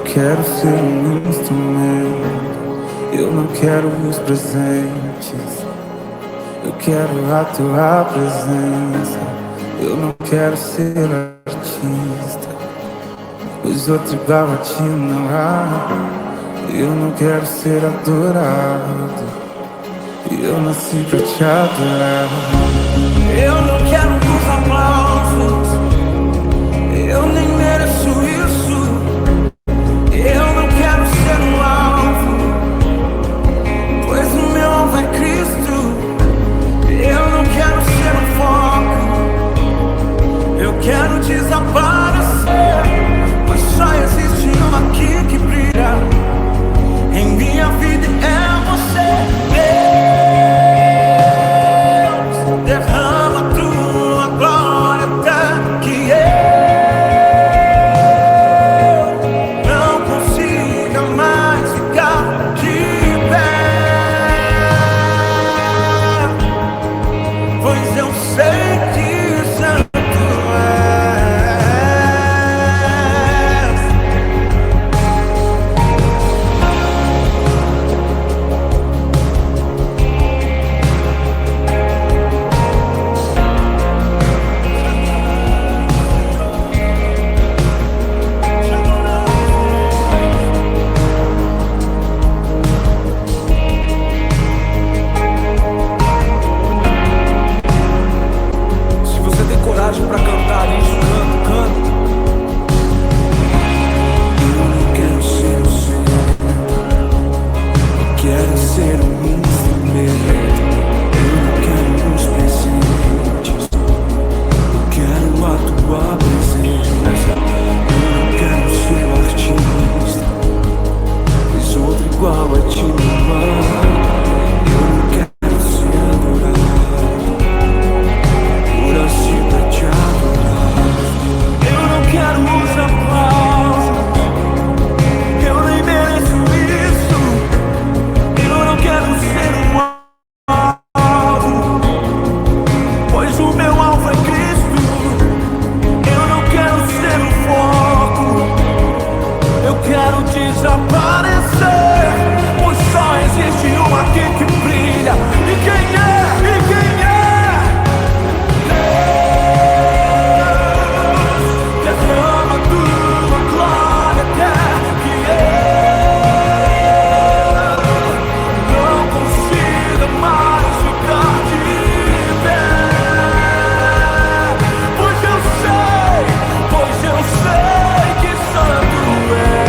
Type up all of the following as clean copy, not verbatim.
quero ser um instrumento, eu não quero os presentes. Eu quero a tua presença, eu não quero ser artista, pois outro igual a ti não há. Eu não quero ser adorado, eu nasci pra te adorar. Eu não quero os aplausos, eu nem mereço isso. Eu não quero ser um alvo, pois o meu alvo é Cristo. Eu não quero ser um foco, eu quero desaparecer, pois só existe um aqui que brilha em minha vida, é você. Deus, derrama tua glória até que eu não consiga mais ficar de pé, pois eu sei que santo és. Se você tem coragem pra cantar isso, canta. Eu não quero ser o Senhor, eu quero ser um instrumento. Eu não quero os presentes, eu quero a tua presença. Eu não quero ser um artista, pois outro igual a ti não há. Eu não quero ser adorado, por assim pra te adorar. Eu não quero os aplausos, eu nem mereço isso. Eu não quero ser um alvo, pois o meu alvo é Cristo. Eu não quero ser um foco, eu quero desaparecer, pois só existe um aqui que brilha. E quem é? E quem é? Deus, derrama tua glória até que eu não consiga mais ficar de pé, pois eu sei que santo é.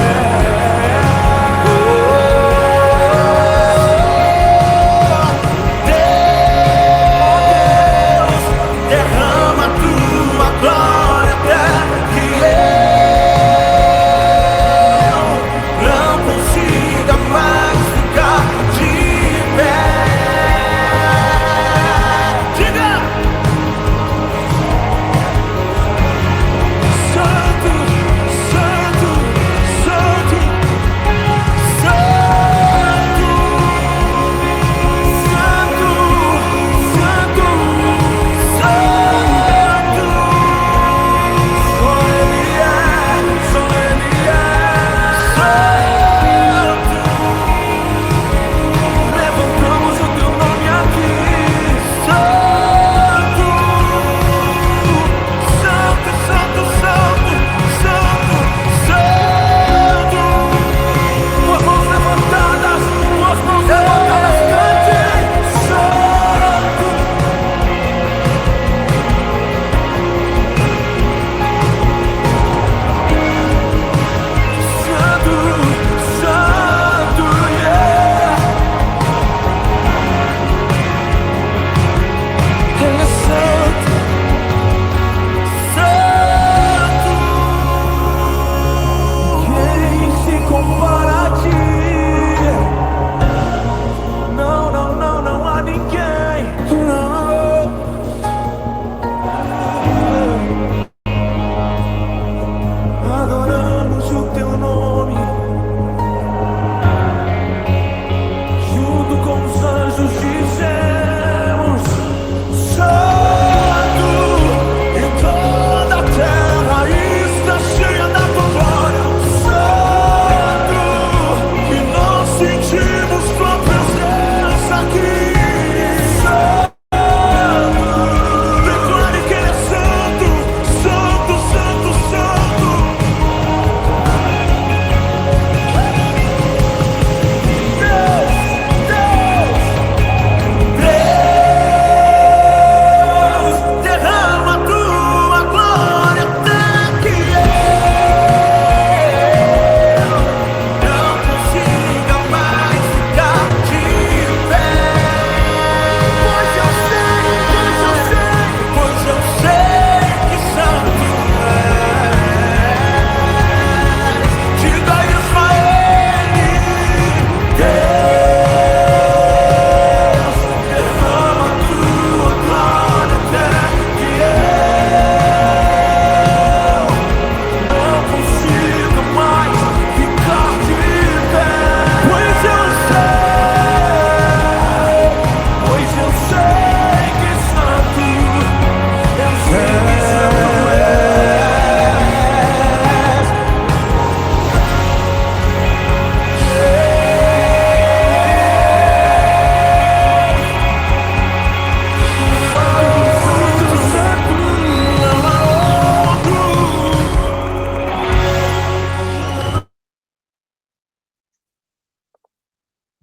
Deus, derrama tua glória até que eu não consiga mais ficar de pé. Diga! Santo, santo, santo, santo, santo, santo, santo. Só Ele é, só Ele é santo. Levantamos o teu nome aqui, santo, santo, santo, santo, santo, santo. Tuas mãos levantadas, cante, santo. Santo,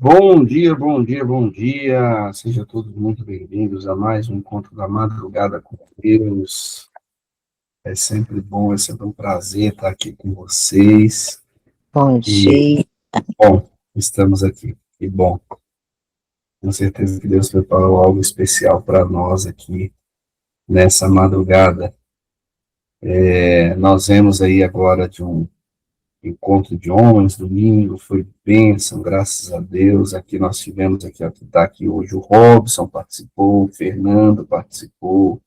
Bom dia, bom dia, bom dia. Sejam todos muito bem-vindos a mais um encontro da madrugada com Deus. É sempre bom, é sempre um prazer estar aqui com vocês. Bom E, dia. bom, estamos aqui. Que bom. Com certeza que Deus preparou algo especial para nós aqui nessa madrugada. Nós vemos aí agora de um encontro de homens, domingo, foi bênção, graças a Deus. Aqui nós tivemos aqui, que está aqui hoje, o Robson participou, o Fernando participou,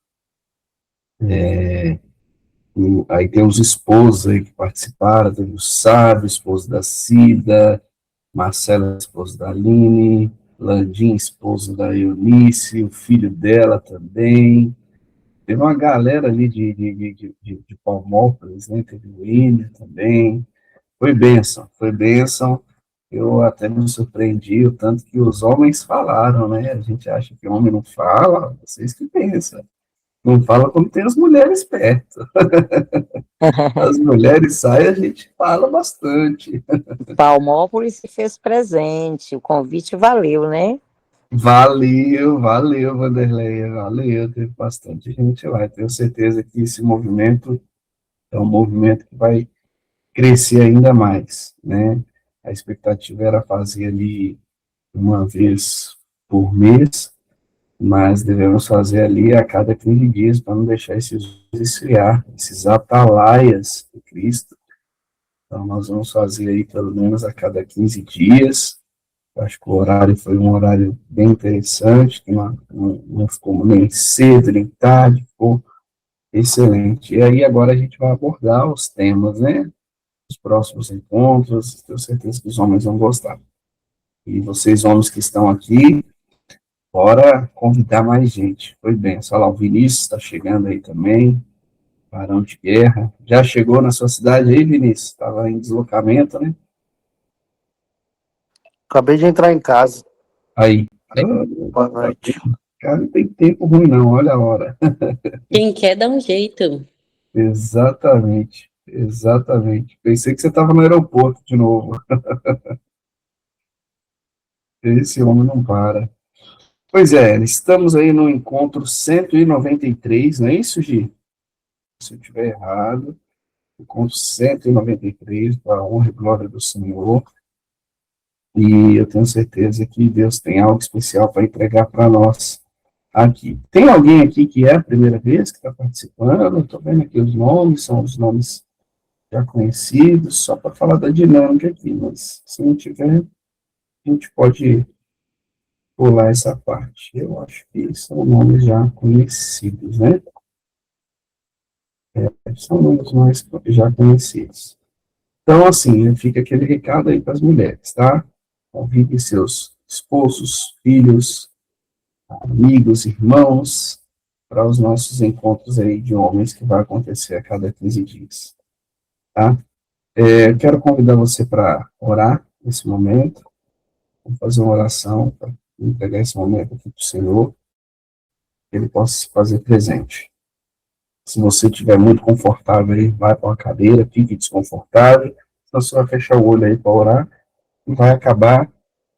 aí tem os esposos aí que participaram, teve o Sábio, esposo da Cida, Marcela, esposo da Aline, Landim, esposo da Eunice, o filho dela também. Teve uma galera ali de Palmópolis, né? Teve o William também. Foi bênção, foi bênção. Eu até me surpreendi o tanto que os homens falaram, né? A gente acha que homem não fala, vocês que pensam. Não fala quando tem as mulheres perto. As mulheres saem, a gente fala bastante. Palmópolis se fez presente, o convite valeu, né? Valeu, valeu, Vanderlei, valeu. Teve bastante gente lá. Tenho certeza que esse movimento é um movimento que vai crescer ainda mais, né? A expectativa era fazer ali uma vez por mês, mas devemos fazer ali a cada 15 dias para não deixar esses esfriar, esses atalaias de Cristo. Então, nós vamos fazer aí pelo menos a cada 15 dias. Eu acho que o horário foi um horário bem interessante, que não ficou nem cedo, nem tarde, ficou excelente. E aí agora a gente vai abordar os temas, né? Os próximos encontros, tenho certeza que os homens vão gostar. E vocês, homens que estão aqui, bora convidar mais gente. Foi bem. Só lá, o Vinícius está chegando aí também, Barão de Guerra. Já chegou na sua cidade aí, Vinícius? Estava em deslocamento, né? Acabei de entrar em casa. Aí. Boa noite. Cara, não tem tempo ruim não, olha a hora. Quem quer dá um jeito. Exatamente, exatamente. Pensei que você estava no aeroporto de novo. Esse homem não para. Pois é, estamos aí no encontro 193, não é isso, Gi? Se eu estiver errado, encontro 193, para a honra e glória do Senhor. E eu tenho certeza que Deus tem algo especial para entregar para nós aqui. Tem alguém aqui que é a primeira vez que está participando? Estou vendo aqui os nomes, são os nomes já conhecidos, só para falar da dinâmica aqui, mas se não tiver, a gente pode pular essa parte. Eu acho que são nomes já conhecidos, né? São nomes mais já conhecidos. Então, assim, fica aquele recado aí para as mulheres, tá? Convide seus esposos, filhos, amigos, irmãos, para os nossos encontros aí de homens que vai acontecer a cada 15 dias, tá? Quero convidar você para orar nesse momento. Vamos fazer uma oração para entregar esse momento aqui para o Senhor, que Ele possa se fazer presente. Se você estiver muito confortável aí, vai para uma cadeira, fique desconfortável, senão você vai fechar o olho aí para orar e vai acabar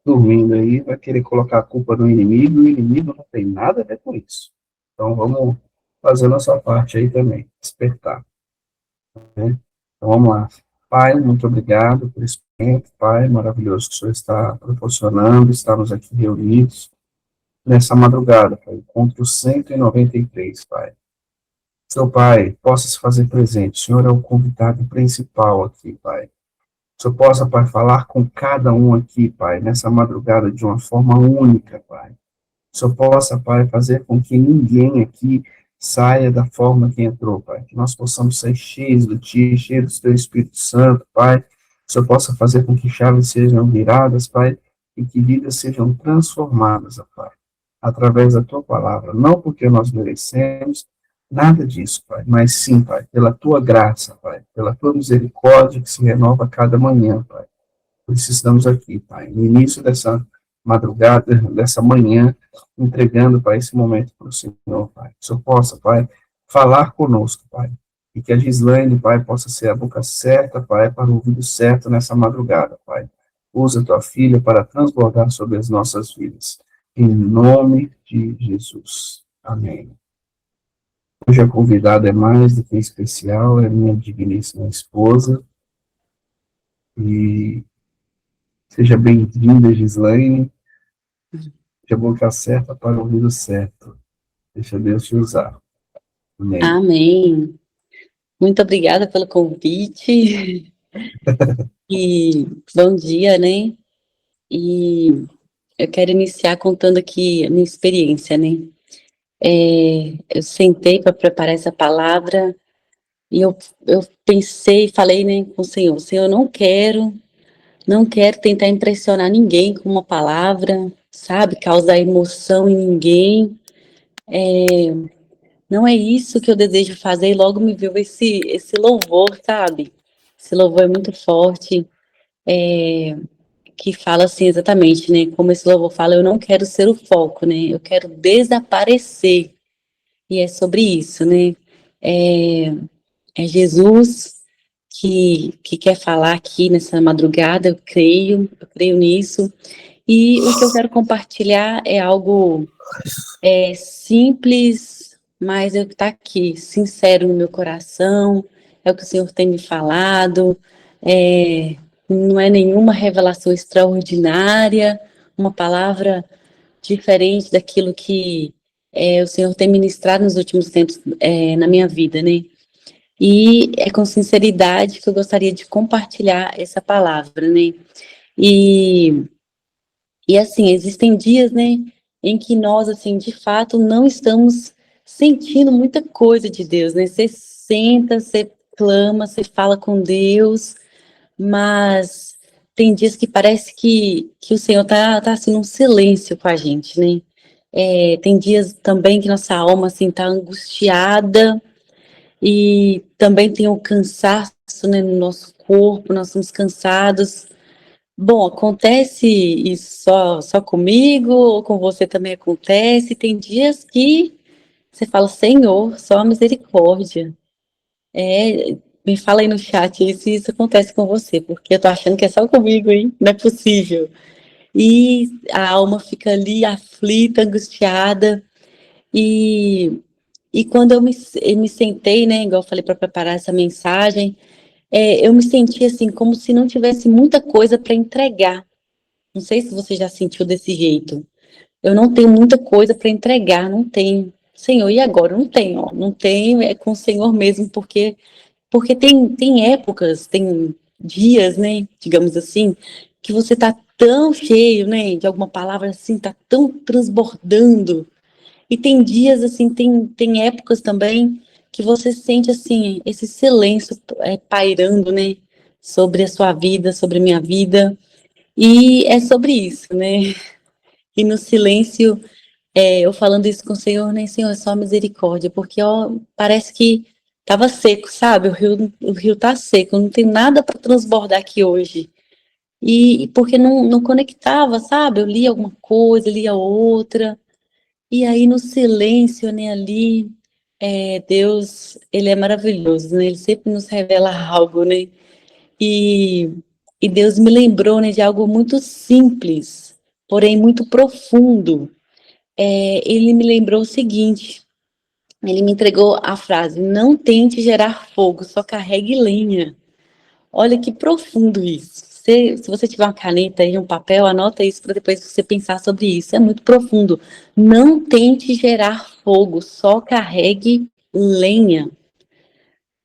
dormindo aí, vai querer colocar a culpa no inimigo, e o inimigo não tem nada a ver com isso. Então vamos fazer a nossa parte aí também, despertar. Né? Então vamos lá. Pai, muito obrigado por esse momento, Pai, maravilhoso que o Senhor está proporcionando, estamos aqui reunidos nessa madrugada, Pai, encontro 193, Pai. Seu Pai, possa se fazer presente, o Senhor é o convidado principal aqui, Pai. O Senhor possa, Pai, falar com cada um aqui, Pai, nessa madrugada de uma forma única, Pai. O Senhor possa, Pai, fazer com que ninguém aqui saia da forma que entrou, Pai. Que nós possamos ser cheios do Ti, cheios do Teu Espírito Santo, Pai. Que o Senhor possa fazer com que chaves sejam viradas, Pai, e que vidas sejam transformadas, Pai, através da Tua palavra. Não porque nós merecemos nada disso, Pai, mas sim, Pai, pela Tua graça, Pai, pela Tua misericórdia que se renova a cada manhã, Pai. Por isso estamos aqui, Pai, no início dessa madrugada, dessa manhã, entregando, Pai, esse momento para o Senhor, Pai. Que o Senhor possa, Pai, falar conosco, Pai. E que a Gislaine, Pai, possa ser a boca certa, Pai, para o ouvido certo nessa madrugada, Pai. Usa tua filha para transbordar sobre as nossas vidas. Em nome de Jesus. Amém. Hoje a convidada é mais do que especial, é minha digníssima esposa. E seja bem-vinda, Gislaine. Seja a boca certa para o ouvido certo. Deixa Deus te usar. Amém. Amém. Muito obrigada pelo convite. E bom dia, né? E eu quero iniciar contando aqui a minha experiência, né? Eu sentei para preparar essa palavra e eu pensei, falei, né, com o Senhor, não quero tentar impressionar ninguém com uma palavra, sabe? Causar emoção em ninguém. Não é isso que eu desejo fazer, e logo me veio esse louvor, sabe? Esse louvor é muito forte, que fala assim exatamente, né? Como esse louvor fala, eu não quero ser o foco, né? Eu quero desaparecer. E é sobre isso, né? É, é Jesus que quer falar aqui nessa madrugada, eu creio nisso. E o que eu quero compartilhar é algo simples, mas eu tá aqui, sincero no meu coração, é o que o Senhor tem me falado, é, não é nenhuma revelação extraordinária, uma palavra diferente daquilo que o Senhor tem ministrado nos últimos tempos na minha vida, né? E é com sinceridade que eu gostaria de compartilhar essa palavra, né? E e assim, existem dias, né, em que nós, assim, de fato, não estamos sentindo muita coisa de Deus, né? Você senta, você clama, você fala com Deus, mas tem dias que parece que o Senhor tá assim, num silêncio com a gente, né? Tem dias também que nossa alma, assim, tá angustiada e também tem o cansaço, né, no nosso corpo, nós estamos cansados. Bom, acontece isso só comigo, ou com você também acontece. Tem dias que você fala, Senhor, só misericórdia. Me fala aí no chat aí se isso acontece com você, porque eu tô achando que é só comigo, hein? Não é possível. E a alma fica ali aflita, angustiada. E, e quando eu me sentei, né, igual eu falei para preparar essa mensagem, eu me senti assim, como se não tivesse muita coisa para entregar. Não sei se você já sentiu desse jeito. Eu não tenho muita coisa para entregar, não tenho. Senhor, e agora? Não tenho, ó, não tenho, é com o Senhor mesmo, porque tem épocas, tem dias, né, digamos assim, que você tá tão cheio, né, de alguma palavra assim, tá tão transbordando. E tem dias assim, tem épocas também que você sente assim esse silêncio pairando, né, sobre a sua vida, sobre a minha vida. E é sobre isso, né? E no silêncio, eu falando isso com o Senhor, né, Senhor, é só misericórdia, porque ó, parece que estava seco, sabe? O rio tá seco, não tem nada para transbordar aqui hoje. E porque não conectava, sabe? Eu lia alguma coisa, lia outra, e aí no silêncio, né, ali, Deus, ele é maravilhoso, né? Ele sempre nos revela algo, né? E, e Deus me lembrou, né, de algo muito simples, porém muito profundo. Ele me lembrou o seguinte, ele me entregou a frase, não tente gerar fogo, só carregue lenha. Olha que profundo isso. Se você tiver uma caneta e um papel, anota isso para depois você pensar sobre isso. É muito profundo. Não tente gerar fogo, só carregue lenha.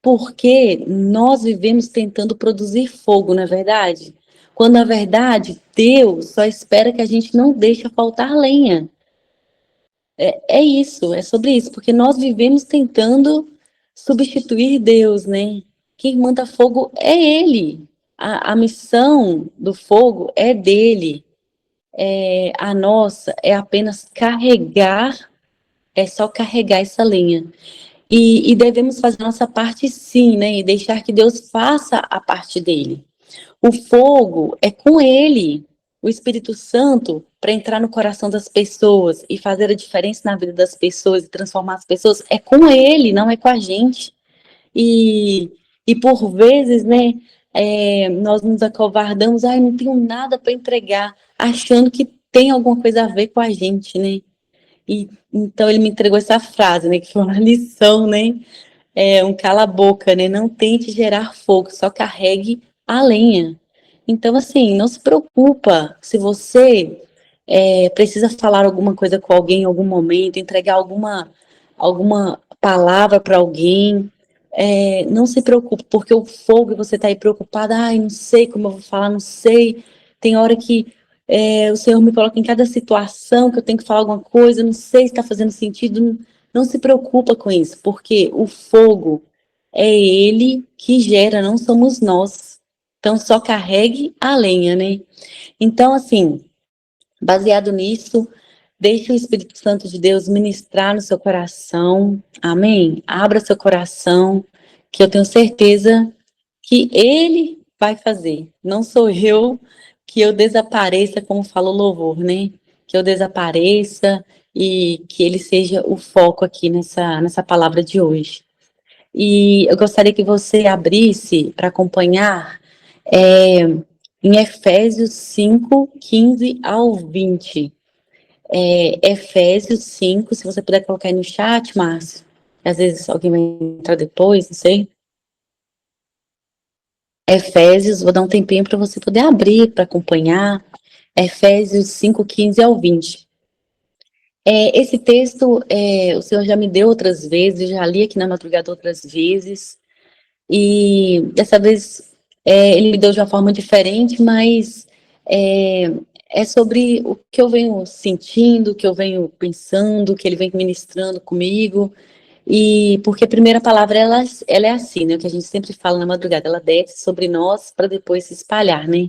Porque nós vivemos tentando produzir fogo, não é verdade? Quando, na verdade, Deus só espera que a gente não deixe faltar lenha. É isso, é sobre isso, porque nós vivemos tentando substituir Deus, né? Quem manda fogo é Ele. A missão do fogo é dele. A nossa é apenas carregar, é só carregar essa lenha. E devemos fazer nossa parte sim, né? E deixar que Deus faça a parte dele. O fogo é com ele, o Espírito Santo, para entrar no coração das pessoas e fazer a diferença na vida das pessoas e transformar as pessoas, é com ele, não é com a gente. E por vezes, né, nós nos acovardamos, ai, não tenho nada para entregar, achando que tem alguma coisa a ver com a gente, né? E então ele me entregou essa frase, né, que foi uma lição, né? Um cala-boca, né? Não tente gerar fogo, só carregue a lenha. Então, assim, não se preocupa se você precisa falar alguma coisa com alguém em algum momento, entregar alguma palavra para alguém. Não se preocupe, porque o fogo, você está aí preocupada, ai, não sei como eu vou falar, não sei. Tem hora que o Senhor me coloca em cada situação que eu tenho que falar alguma coisa, não sei se está fazendo sentido. Não, não se preocupa com isso, porque o fogo é Ele que gera, não somos nós. Então, só carregue a lenha, né? Então, assim, baseado nisso, deixe o Espírito Santo de Deus ministrar no seu coração, amém? Abra seu coração, que eu tenho certeza que Ele vai fazer. Não sou eu que eu desapareça, como fala o louvor, né? Que eu desapareça e que Ele seja o foco aqui nessa palavra de hoje. E eu gostaria que você abrisse para acompanhar em Efésios 5, 15 ao 20. Efésios 5, se você puder colocar aí no chat, Márcio. Às vezes alguém vai entrar depois, não sei. Efésios, vou dar um tempinho para você poder abrir, para acompanhar. Efésios 5, 15 ao 20. Esse texto, o Senhor já me deu outras vezes, já li aqui na madrugada outras vezes. E dessa vez ele me deu de uma forma diferente, mas é sobre o que eu venho sentindo, o que eu venho pensando, o que ele vem ministrando comigo. E porque a primeira palavra ela é assim, né? O que a gente sempre fala na madrugada, ela desce sobre nós para depois se espalhar, né?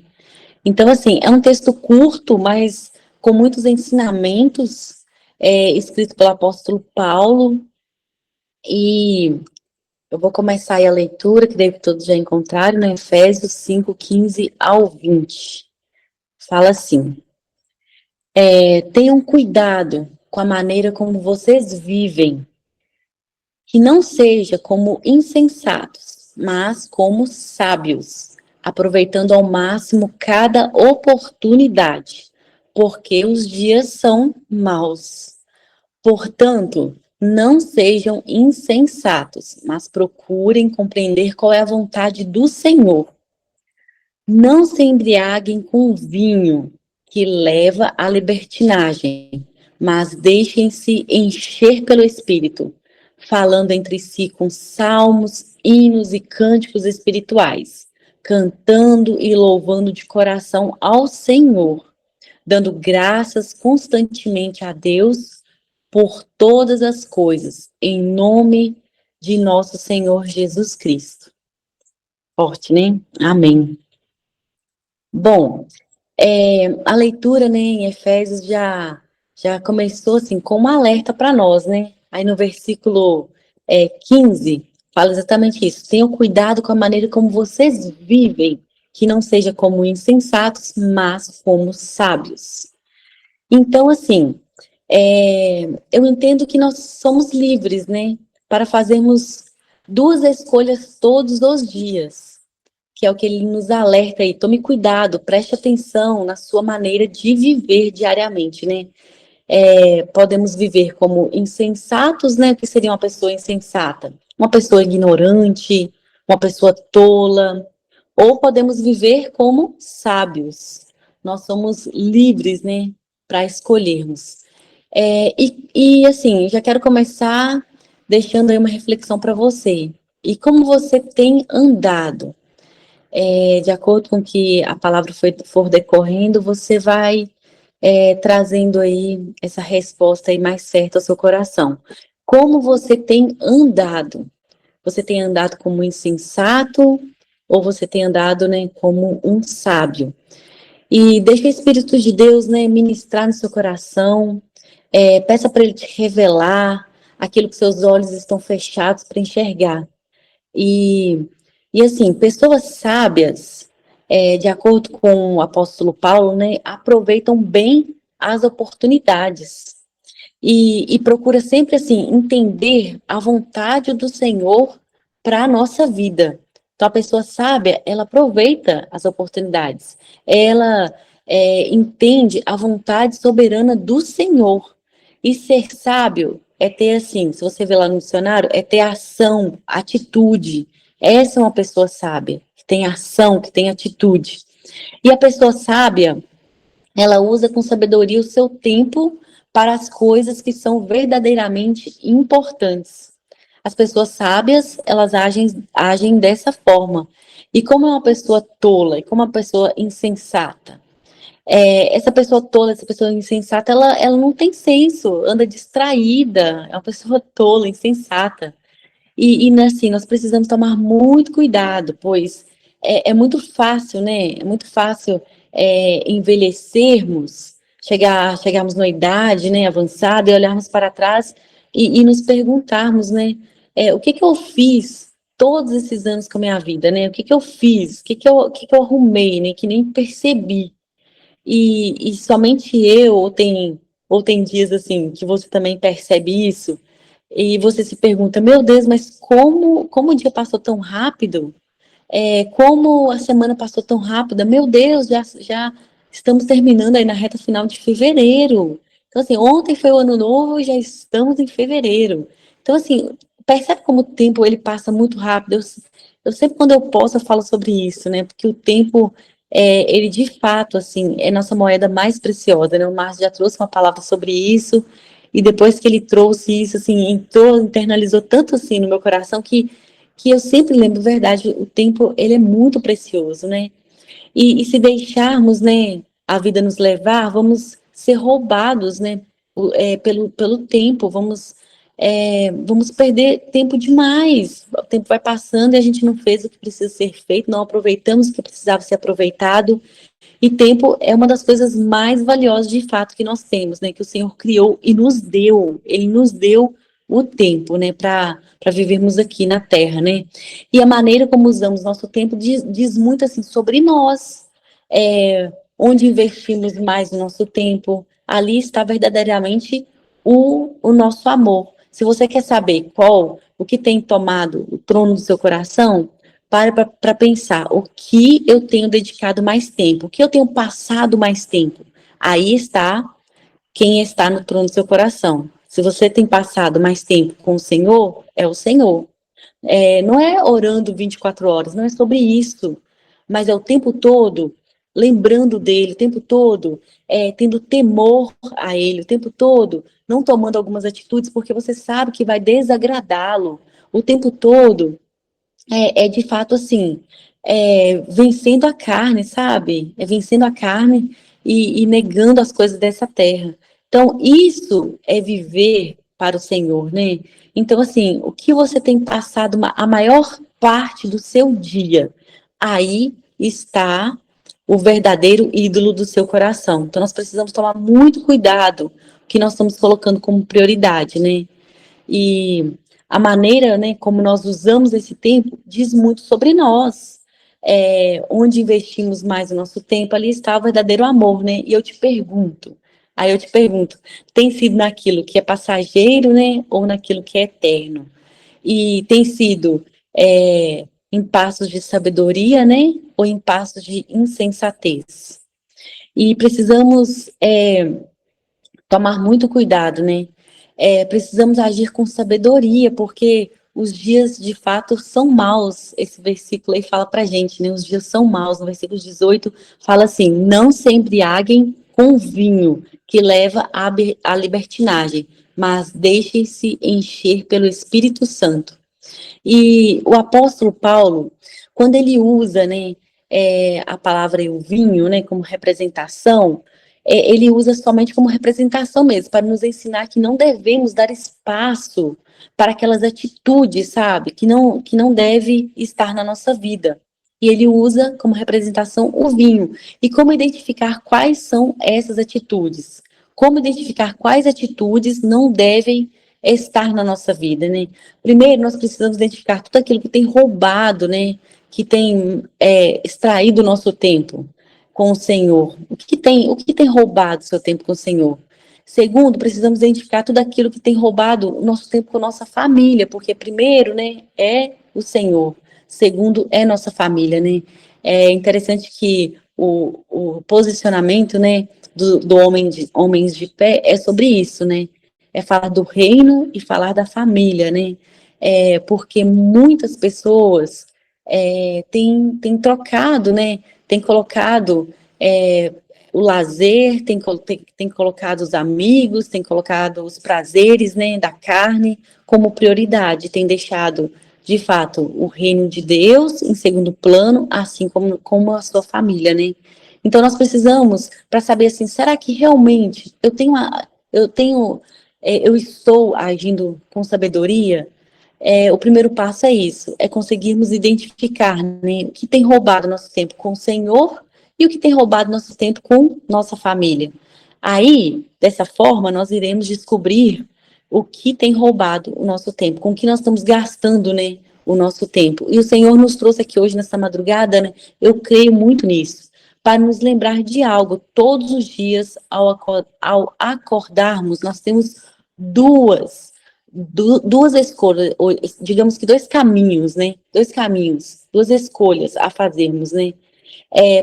Então, assim, é um texto curto, mas com muitos ensinamentos, escrito pelo apóstolo Paulo. E eu vou começar aí a leitura, que deve todos já encontraram, né? Efésios 5, 15 ao 20. Fala assim: tenham cuidado com a maneira como vocês vivem, que não seja como insensatos, mas como sábios, aproveitando ao máximo cada oportunidade, porque os dias são maus. Portanto, não sejam insensatos, mas procurem compreender qual é a vontade do Senhor. Não se embriaguem com vinho, que leva à libertinagem, mas deixem-se encher pelo Espírito, falando entre si com salmos, hinos e cânticos espirituais, cantando e louvando de coração ao Senhor, dando graças constantemente a Deus por todas as coisas, em nome de nosso Senhor Jesus Cristo. Forte, né? Amém. Bom, a leitura, né, em Efésios já começou assim com um alerta para nós, né? Aí no versículo 15 fala exatamente isso: tenham cuidado com a maneira como vocês vivem, que não seja como insensatos, mas como sábios. Então, assim, eu entendo que nós somos livres, né, para fazermos duas escolhas todos os dias, que é o que ele nos alerta aí. Tome cuidado, preste atenção na sua maneira de viver diariamente, né? Podemos viver como insensatos, né? O que seria uma pessoa insensata? Uma pessoa ignorante, uma pessoa tola, ou podemos viver como sábios. Nós somos livres, né, para escolhermos. Assim, já quero começar deixando aí uma reflexão para você. E como você tem andado? De acordo com que a palavra for decorrendo, você vai trazendo aí essa resposta aí mais certa ao seu coração. Como você tem andado? Você tem andado como insensato ou você tem andado, né, como um sábio? E deixa o Espírito de Deus, né, ministrar no seu coração. Peça para ele te revelar aquilo que seus olhos estão fechados para enxergar. E assim, pessoas sábias, de acordo com o apóstolo Paulo, né, aproveitam bem as oportunidades e procura sempre assim entender a vontade do Senhor para a nossa vida. Então, a pessoa sábia, ela aproveita as oportunidades, ela entende a vontade soberana do Senhor. E ser sábio é ter, assim, se você vê lá no dicionário, é ter ação, atitude. Essa é uma pessoa sábia, que tem ação, que tem atitude. E a pessoa sábia, ela usa com sabedoria o seu tempo para as coisas que são verdadeiramente importantes. As pessoas sábias, elas agem dessa forma. E como é uma pessoa tola, e como é uma pessoa insensata, essa pessoa tola, essa pessoa insensata, ela não tem senso, anda distraída, é uma pessoa tola, insensata. E assim, nós precisamos tomar muito cuidado, pois é muito fácil, né? É muito fácil envelhecermos, chegarmos numa idade, né, avançada e olharmos para trás e nos perguntarmos, né, o que que eu fiz todos esses anos com a minha vida, né? O que que eu fiz? O que que eu arrumei, né? Que nem percebi. E somente eu, ou tem dias assim que você também percebe isso, e você se pergunta, meu Deus, mas como o dia passou tão rápido? Como a semana passou tão rápida? Meu Deus, já estamos terminando aí na reta final de fevereiro. Então, assim, ontem foi o ano novo e já estamos em fevereiro. Então, assim, percebe como o tempo ele passa muito rápido. Eu sempre, quando eu posso, eu falo sobre isso, né? Porque o tempo, ele de fato, assim, é nossa moeda mais preciosa, né? O Márcio já trouxe uma palavra sobre isso, e depois que ele trouxe isso, assim, entrou, internalizou tanto assim no meu coração que eu sempre lembro, verdade, o tempo, ele é muito precioso, né? E se deixarmos, né, a vida nos levar, vamos ser roubados, né, pelo tempo, vamos perder tempo demais. O tempo vai passando e a gente não fez o que precisa ser feito, não aproveitamos o que precisava ser aproveitado, e tempo é uma das coisas mais valiosas de fato que nós temos, né? Que o Senhor criou e nos deu. Ele nos deu o tempo, né? Para vivermos aqui na Terra, né? E a maneira como usamos nosso tempo diz muito assim sobre nós. Onde investimos mais o nosso tempo, ali está verdadeiramente o nosso amor. Se você quer saber o que tem tomado o trono do seu coração, para pensar o que eu tenho dedicado mais tempo, o que eu tenho passado mais tempo. Aí está quem está no trono do seu coração. Se você tem passado mais tempo com o Senhor, é o Senhor. Não é orando 24 horas, não é sobre isso, mas é o tempo todo lembrando dele, o tempo todo tendo temor a ele, o tempo todo não tomando algumas atitudes porque você sabe que vai desagradá-lo, o tempo todo de fato assim, vencendo a carne, sabe? Vencendo a carne e negando as coisas dessa terra. Então, isso é viver para o Senhor, né? Então, assim, o que você tem passado a maior parte do seu dia, aí está o verdadeiro ídolo do seu coração. Então, nós precisamos tomar muito cuidado que nós estamos colocando como prioridade, né? E a maneira, né, como nós usamos esse tempo diz muito sobre nós. Onde investimos mais o nosso tempo, ali está o verdadeiro amor, né? E eu te pergunto, tem sido naquilo que é passageiro, né, ou naquilo que é eterno? E tem sido em passos de sabedoria, né, ou em passos de insensatez? E precisamos tomar muito cuidado, né? Precisamos agir com sabedoria, porque os dias de fato são maus. Esse versículo aí fala pra gente, né? Os dias são maus. No versículo 18 fala assim: não se embriaguem com vinho, que leva à libertinagem, mas deixem-se encher pelo Espírito Santo. E o apóstolo Paulo, quando ele usa, né, a palavra e o vinho, né, como representação, ele usa somente como representação mesmo, para nos ensinar que não devemos dar espaço para aquelas atitudes, sabe, que não deve estar na nossa vida. E ele usa como representação o vinho. E como identificar quais são essas atitudes? Como identificar quais atitudes não devem estar na nossa vida, né? Primeiro, nós precisamos identificar tudo aquilo que tem roubado, né? Que tem extraído o nosso tempo com o Senhor. O que tem roubado o seu tempo com o Senhor? Segundo, precisamos identificar tudo aquilo que tem roubado o nosso tempo com a nossa família, porque primeiro, né, é o Senhor. segundo é nossa família, né? É interessante que o posicionamento, né, do homens de fé é sobre isso, né? É falar do reino e falar da família, né? Porque muitas pessoas têm trocado, né? Têm colocado o lazer, tem colocado os amigos, tem colocado os prazeres, né, da carne como prioridade, tem deixado, de fato, o reino de Deus em segundo plano, assim como a sua família, né? Então nós precisamos, para saber assim, será que realmente eu estou agindo com sabedoria? O primeiro passo é isso, é conseguirmos identificar, né, o que tem roubado nosso tempo com o Senhor e o que tem roubado nosso tempo com nossa família. Aí, dessa forma, nós iremos descobrir o que tem roubado o nosso tempo, com o que nós estamos gastando, né, o nosso tempo. E o Senhor nos trouxe aqui hoje, nessa madrugada, né, eu creio muito nisso, para nos lembrar de algo. Todos os dias, ao acordarmos, nós temos duas escolhas, ou, digamos que dois caminhos, né? Dois caminhos, duas escolhas a fazermos, né?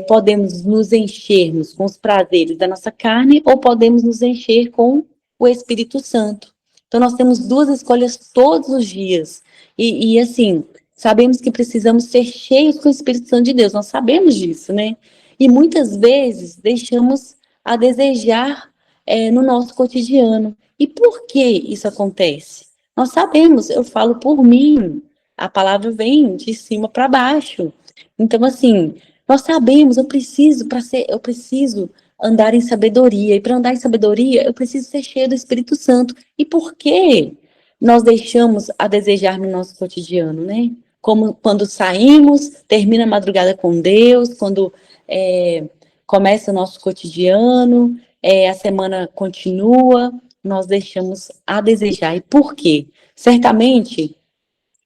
Podemos nos enchermos com os prazeres da nossa carne ou podemos nos encher com o Espírito Santo. Então, nós temos duas escolhas todos os dias. E assim, sabemos que precisamos ser cheios com o Espírito Santo de Deus. Nós sabemos disso, né? E muitas vezes deixamos a desejar no nosso cotidiano. E por que isso acontece? Nós sabemos, eu falo por mim, a palavra vem de cima para baixo. Então, assim, nós sabemos, eu preciso andar em sabedoria, e para andar em sabedoria, eu preciso ser cheio do Espírito Santo. E por que nós deixamos a desejar no nosso cotidiano, né? Como quando saímos, termina a madrugada com Deus, quando começa o nosso cotidiano, a semana continua, nós deixamos a desejar. E por quê? Certamente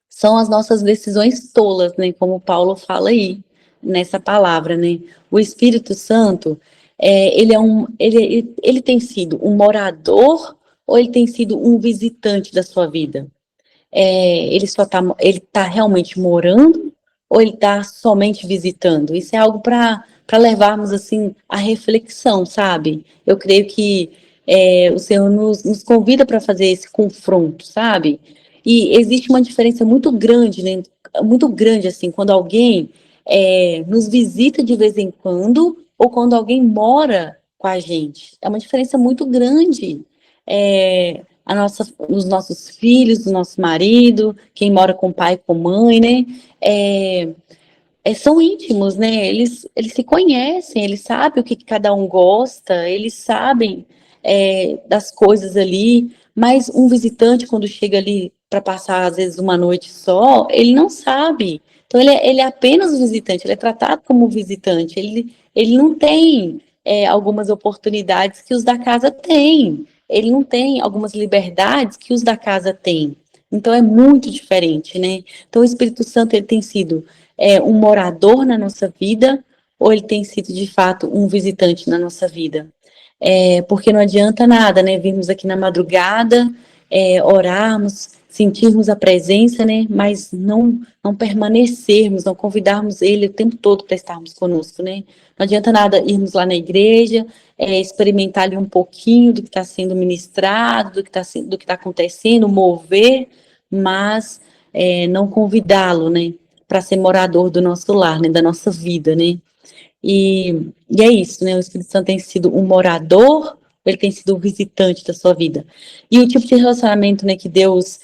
são as nossas decisões tolas, né? Como Paulo fala aí nessa palavra, né? O Espírito Santo, ele tem sido um morador ou ele tem sido um visitante da sua vida? Ele tá realmente morando ou ele está somente visitando? Isso é algo para levarmos assim a reflexão, sabe? Eu creio que o Senhor nos convida para fazer esse confronto, sabe? E existe uma diferença muito grande, né? Muito grande assim, quando alguém nos visita de vez em quando ou quando alguém mora com a gente. É uma diferença muito grande. Os nossos filhos, o nosso marido, quem mora com pai e com mãe, né? São íntimos, né? Eles se conhecem, eles sabem o que cada um gosta, eles sabem das coisas ali, mas um visitante, quando chega ali para passar, às vezes, uma noite só, ele não sabe. Então, ele é apenas um visitante, ele é tratado como visitante, ele não tem algumas oportunidades que os da casa têm, ele não tem algumas liberdades que os da casa têm. Então, é muito diferente, né? Então, o Espírito Santo, ele tem sido um morador na nossa vida, ou ele tem sido, de fato, um visitante na nossa vida? Porque não adianta nada, né? Virmos aqui na madrugada, orarmos, sentirmos a presença, né? Mas não permanecermos, não convidarmos ele o tempo todo para estarmos conosco, né? Não adianta nada irmos lá na igreja, experimentar ali um pouquinho do que está sendo ministrado, do que está acontecendo, mover, mas não convidá-lo, né? Para ser morador do nosso lar, né? Da nossa vida, né? E é isso, né? O Espírito Santo tem sido um morador, ele tem sido um visitante da sua vida. E o tipo de relacionamento, né, que Deus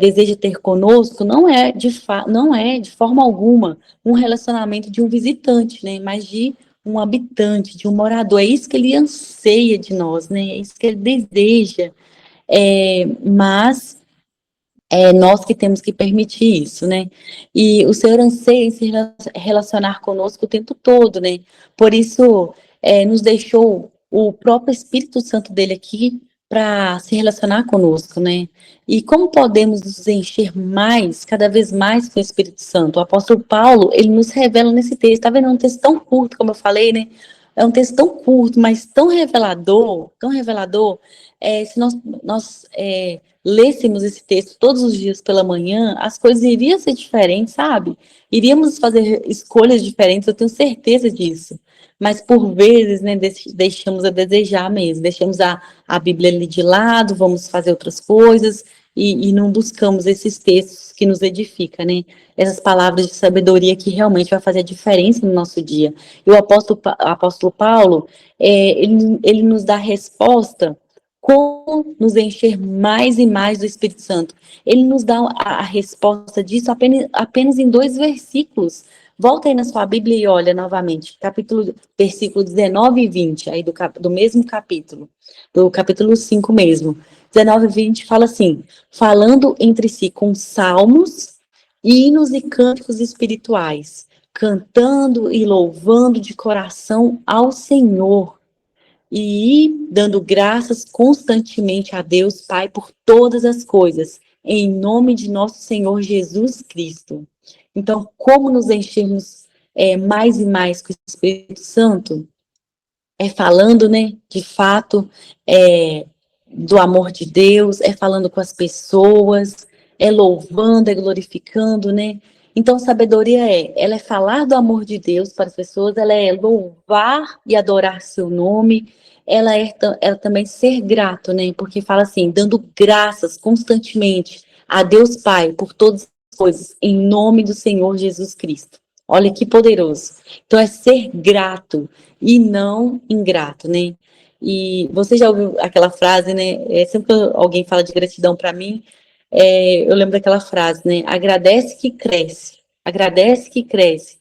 deseja ter conosco não é de forma alguma um relacionamento de um visitante, né? Mas de um habitante, de um morador. É isso que ele anseia de nós, né? É isso que ele deseja. Mas nós que temos que permitir isso, né? E o Senhor anseia em se relacionar conosco o tempo todo, né? Por isso, nos deixou o próprio Espírito Santo dele aqui para se relacionar conosco, né? E como podemos nos encher mais, cada vez mais com o Espírito Santo? O apóstolo Paulo, ele nos revela nesse texto, tá vendo? É um texto tão curto, como eu falei, né? é um texto tão curto, mas tão revelador, se nós lêssemos esse texto todos os dias pela manhã, as coisas iriam ser diferentes, sabe? Iríamos fazer escolhas diferentes, eu tenho certeza disso. Mas por vezes, né, deixamos a desejar mesmo, deixamos a Bíblia ali de lado, vamos fazer outras coisas e não buscamos esses textos que nos edificam, né? Essas palavras de sabedoria que realmente vai fazer a diferença no nosso dia. E o apóstolo Paulo, ele nos dá a resposta como nos encher mais e mais do Espírito Santo. Ele nos dá a resposta disso apenas em 2 versículos. Volta aí na sua Bíblia e olha novamente, versículo 19 e 20, aí do mesmo capítulo, do capítulo 5 mesmo. 19 e 20 fala assim: falando entre si com salmos, hinos e cânticos espirituais, cantando e louvando de coração ao Senhor, e dando graças constantemente a Deus Pai por todas as coisas, em nome de nosso Senhor Jesus Cristo. Então, como nos enchermos mais e mais com o Espírito Santo? Falando, né, de fato, do amor de Deus, falando com as pessoas, louvando, glorificando, né? Então, sabedoria ela é falar do amor de Deus para as pessoas, ela é louvar e adorar seu nome, ela também ser grato, né? Porque fala assim, dando graças constantemente a Deus Pai por todas as coisas, em nome do Senhor Jesus Cristo. Olha que poderoso. Então, é ser grato e não ingrato, né? E você já ouviu aquela frase, né? Sempre que alguém fala de gratidão para mim, eu lembro daquela frase, né? Agradece que cresce, agradece que cresce.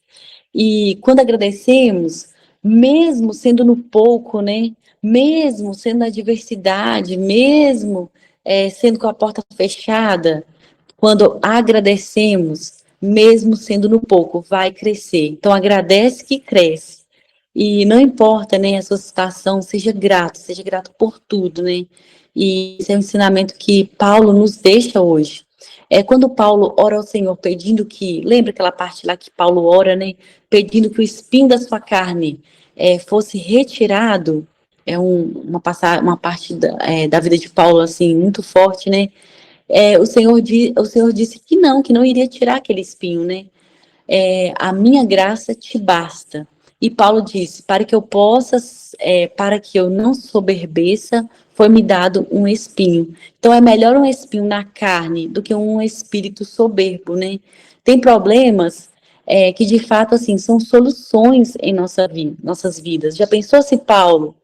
E quando agradecemos, mesmo sendo no pouco, né? Mesmo sendo na diversidade, mesmo sendo com a porta fechada, quando agradecemos, mesmo sendo no pouco, vai crescer. Então, agradece que cresce. E não importa, né, a sua situação, seja grato por tudo, né? E esse é um ensinamento que Paulo nos deixa hoje. Quando Paulo ora ao Senhor pedindo lembra aquela parte lá que Paulo ora, né? Pedindo que o espinho da sua carne fosse retirado, uma parte da vida de Paulo, assim, muito forte, né? O Senhor disse que não iria tirar aquele espinho, né? A minha graça te basta. E Paulo disse, para que eu não soberbeça, foi-me dado um espinho. Então, é melhor um espinho na carne do que um espírito soberbo, né? Tem problemas que, de fato, assim, são soluções em nossas vidas. Já pensou se Paulo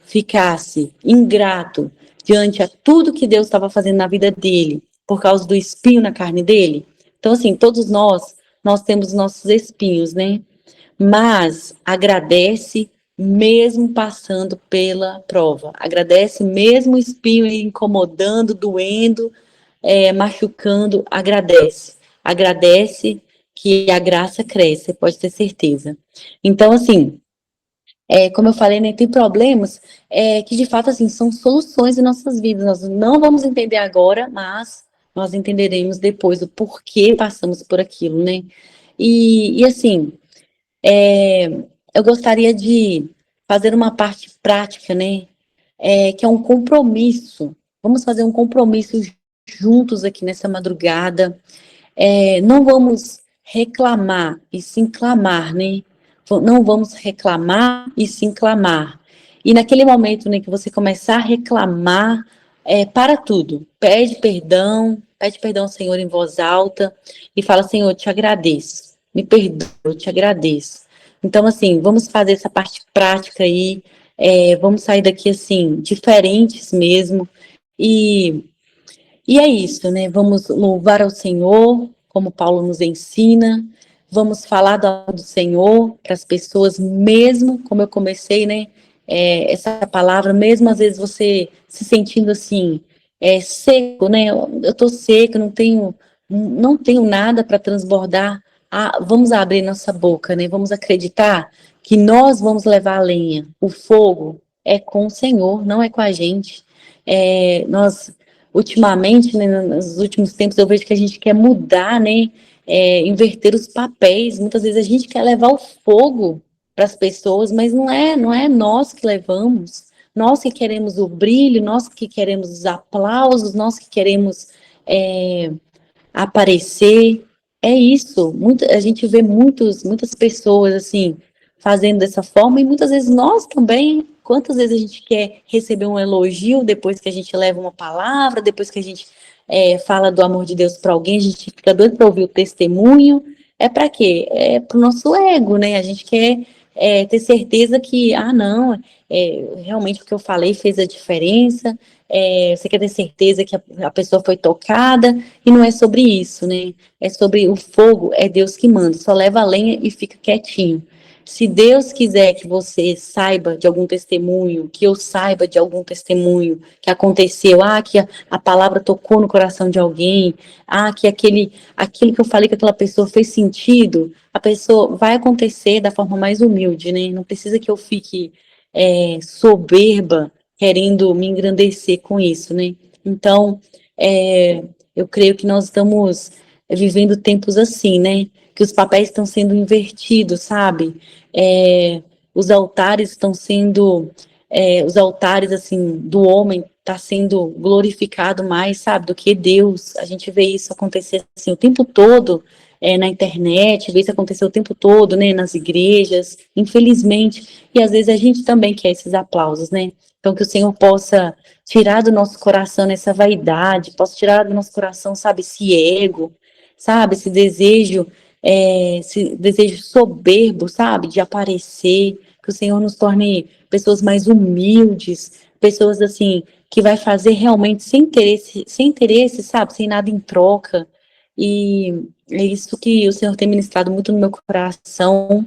ficasse ingrato diante a tudo que Deus estava fazendo na vida dele, por causa do espinho na carne dele? Então, assim, todos nós temos nossos espinhos, né? Mas agradece mesmo passando pela prova. Agradece mesmo o espinho incomodando, doendo, machucando. Agradece. Agradece que a graça cresce, você pode ter certeza. Então, assim, como eu falei, né, tem problemas que, de fato, assim, são soluções em nossas vidas. Nós não vamos entender agora, mas nós entenderemos depois o porquê passamos por aquilo, né? E assim, eu gostaria de fazer uma parte prática, né? Que é um compromisso. Vamos fazer um compromisso juntos aqui nessa madrugada. Não vamos reclamar e sim clamar, né? Não vamos reclamar e sim clamar. E naquele momento, né, que você começar a reclamar, para tudo. Pede perdão ao Senhor em voz alta e fala, Senhor, eu te agradeço. Me perdoa, eu te agradeço. Então, assim, vamos fazer essa parte prática aí. Vamos sair daqui, assim, diferentes mesmo. E é isso, né? Vamos louvar ao Senhor, como Paulo nos ensina. Vamos falar do Senhor para as pessoas, mesmo, como eu comecei, né? Essa palavra, mesmo às vezes você se sentindo assim, seco, né? Eu estou seco, não tenho nada para transbordar. Vamos abrir nossa boca, né? Vamos acreditar que nós vamos levar a lenha. O fogo é com o Senhor, não é com a gente. Nós ultimamente, né, nos últimos tempos, eu vejo que a gente quer mudar, né, inverter os papéis. Muitas vezes a gente quer levar o fogo para as pessoas, mas não é nós que levamos, nós que queremos o brilho, nós que queremos os aplausos, nós que queremos aparecer. É isso. A gente vê muitas pessoas assim fazendo dessa forma e muitas vezes nós também. Quantas vezes a gente quer receber um elogio depois que a gente leva uma palavra, depois que a gente fala do amor de Deus para alguém, a gente fica doido para ouvir o testemunho. É para quê? É para o nosso ego, né? A gente quer ter certeza que, não, realmente o que eu falei fez a diferença. Você quer ter certeza que a pessoa foi tocada, e não é sobre isso, né? É sobre o fogo, é Deus que manda, só leva a lenha e fica quietinho. Se Deus quiser que você saiba de algum testemunho, que eu saiba de algum testemunho que aconteceu, que a palavra tocou no coração de alguém, que aquilo que eu falei que aquela pessoa fez sentido, a pessoa vai acontecer da forma mais humilde, né? Não precisa que eu fique soberba, querendo me engrandecer com isso, né? Então, eu creio que nós estamos vivendo tempos assim, né? Que os papéis estão sendo invertidos, sabe? Os altares estão sendo, os altares, assim, do homem está sendo glorificado mais, sabe? Do que Deus. A gente vê isso acontecer, assim, o tempo todo, na internet, vê isso acontecer o tempo todo, né? Nas igrejas, infelizmente. E às vezes a gente também quer esses aplausos, né? Então, que o Senhor possa tirar do nosso coração essa vaidade, possa tirar do nosso coração, sabe, esse ego, sabe, esse desejo soberbo, sabe, de aparecer, que o Senhor nos torne pessoas mais humildes, pessoas, assim, que vai fazer realmente sem interesse, sabe, sem nada em troca. E é isso que o Senhor tem ministrado muito no meu coração.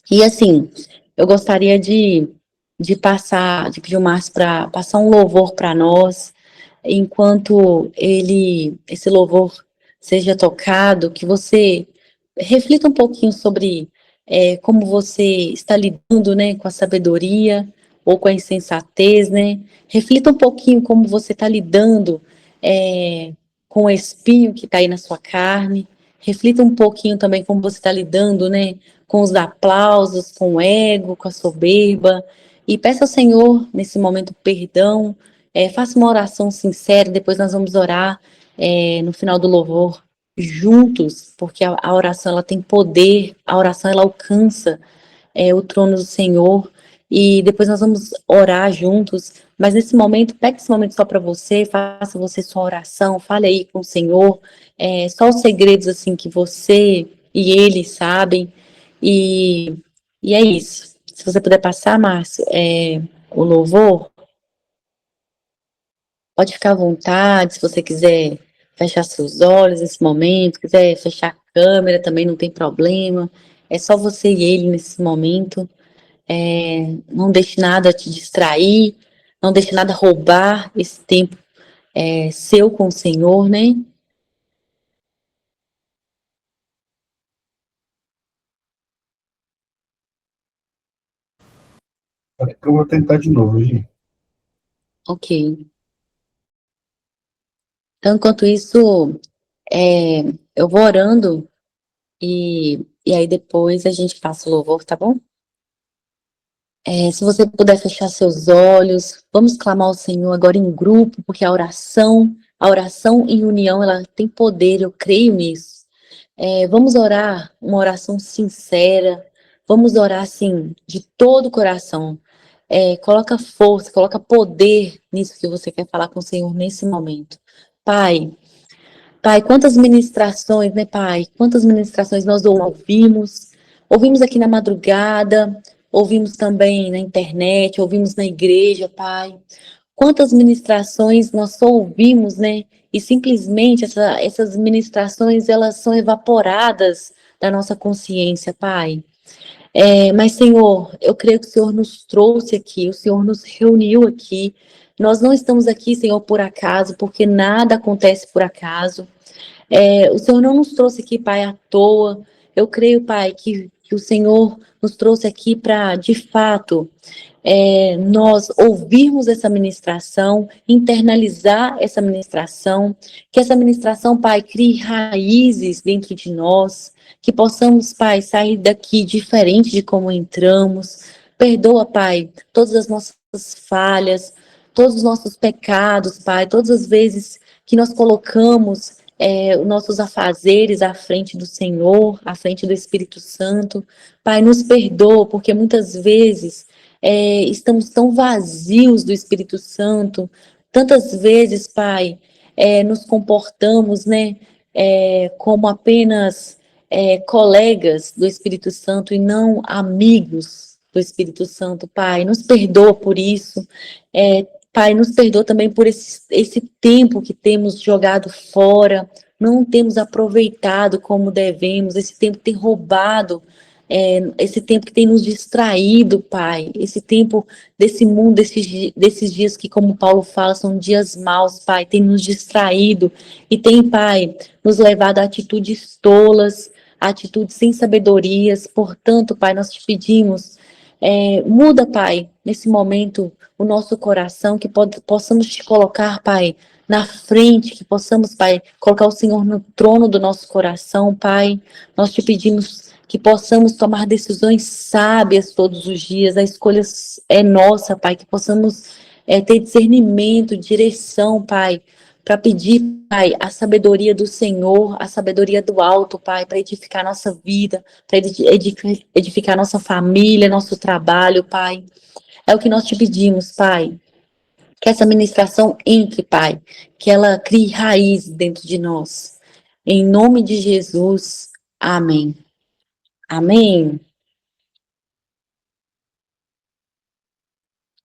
E, assim, eu gostaria de pedir o Márcio para passar um louvor para nós, enquanto esse louvor seja tocado, que você reflita um pouquinho sobre como você está lidando, né, com a sabedoria ou com a insensatez, né? Reflita um pouquinho como você está lidando com o espinho que está aí na sua carne. Reflita um pouquinho também como você está lidando, né, com os aplausos, com o ego, com a soberba. E peça ao Senhor, nesse momento, perdão. Faça uma oração sincera, depois nós vamos orar no final do louvor juntos, porque a oração ela tem poder, a oração ela alcança o trono do Senhor, e depois nós vamos orar juntos, mas nesse momento, pegue esse momento só para você, faça você sua oração, fale aí com o Senhor, só os segredos assim que você e ele sabem, e, e é isso. Se você puder passar, Márcio, o louvor, pode ficar à vontade, se você quiser fechar seus olhos nesse momento, quiser fechar a câmera também não tem problema, é só você e ele nesse momento. Não deixe nada te distrair, não deixe nada roubar esse tempo seu com o Senhor, né? Peraí que eu vou tentar de novo, gente. Ok. Então, enquanto isso, eu vou orando e aí depois a gente passa o louvor, tá bom? Se você puder fechar seus olhos, vamos clamar ao Senhor agora em grupo, porque a oração em união, ela tem poder, eu creio nisso. Vamos orar uma oração sincera, vamos orar assim, de todo o coração. Coloca força, coloca poder nisso que você quer falar com o Senhor nesse momento. Pai, quantas ministrações, né, Pai? Quantas ministrações nós ouvimos aqui na madrugada, ouvimos também na internet, ouvimos na igreja, Pai. Quantas ministrações nós só ouvimos, né? E simplesmente essas ministrações, elas são evaporadas da nossa consciência, Pai. Mas, Senhor, eu creio que o Senhor nos trouxe aqui, o Senhor nos reuniu aqui. Nós não estamos aqui, Senhor, por acaso, porque nada acontece por acaso. O Senhor não nos trouxe aqui, Pai, à toa. Eu creio, Pai, que que o Senhor nos trouxe aqui para, de fato, nós ouvirmos essa ministração, internalizar essa ministração, que essa ministração, Pai, crie raízes dentro de nós, que possamos, Pai, sair daqui diferente de como entramos. Perdoa, Pai, todas as nossas falhas, todos os nossos pecados, Pai, todas as vezes que nós colocamos os nossos afazeres à frente do Senhor, à frente do Espírito Santo. Pai, nos perdoa, porque muitas vezes estamos tão vazios do Espírito Santo, tantas vezes, Pai, nos comportamos, né, como apenas colegas do Espírito Santo e não amigos do Espírito Santo. Pai, nos perdoa por isso. Pai, nos perdoa também por esse tempo que temos jogado fora, não temos aproveitado como devemos, esse tempo tem roubado, esse tempo que tem nos distraído, Pai, esse tempo desse mundo, desses dias que, como Paulo fala, são dias maus, Pai, tem nos distraído e tem, Pai, nos levado a atitudes tolas, a atitudes sem sabedorias. Portanto, Pai, nós te pedimos, muda, Pai, nesse momento, o nosso coração, que possamos te colocar, Pai, na frente, que possamos, Pai, colocar o Senhor no trono do nosso coração, Pai. Nós te pedimos que possamos tomar decisões sábias todos os dias, a escolha é nossa, Pai, que possamos ter discernimento, direção, Pai, para pedir, Pai, a sabedoria do Senhor, a sabedoria do alto, Pai, para edificar a nossa vida, para edificar a nossa família, nosso trabalho, Pai. É o que nós te pedimos, Pai. Que essa ministração entre, Pai, que ela crie raiz dentro de nós. Em nome de Jesus, amém. Amém.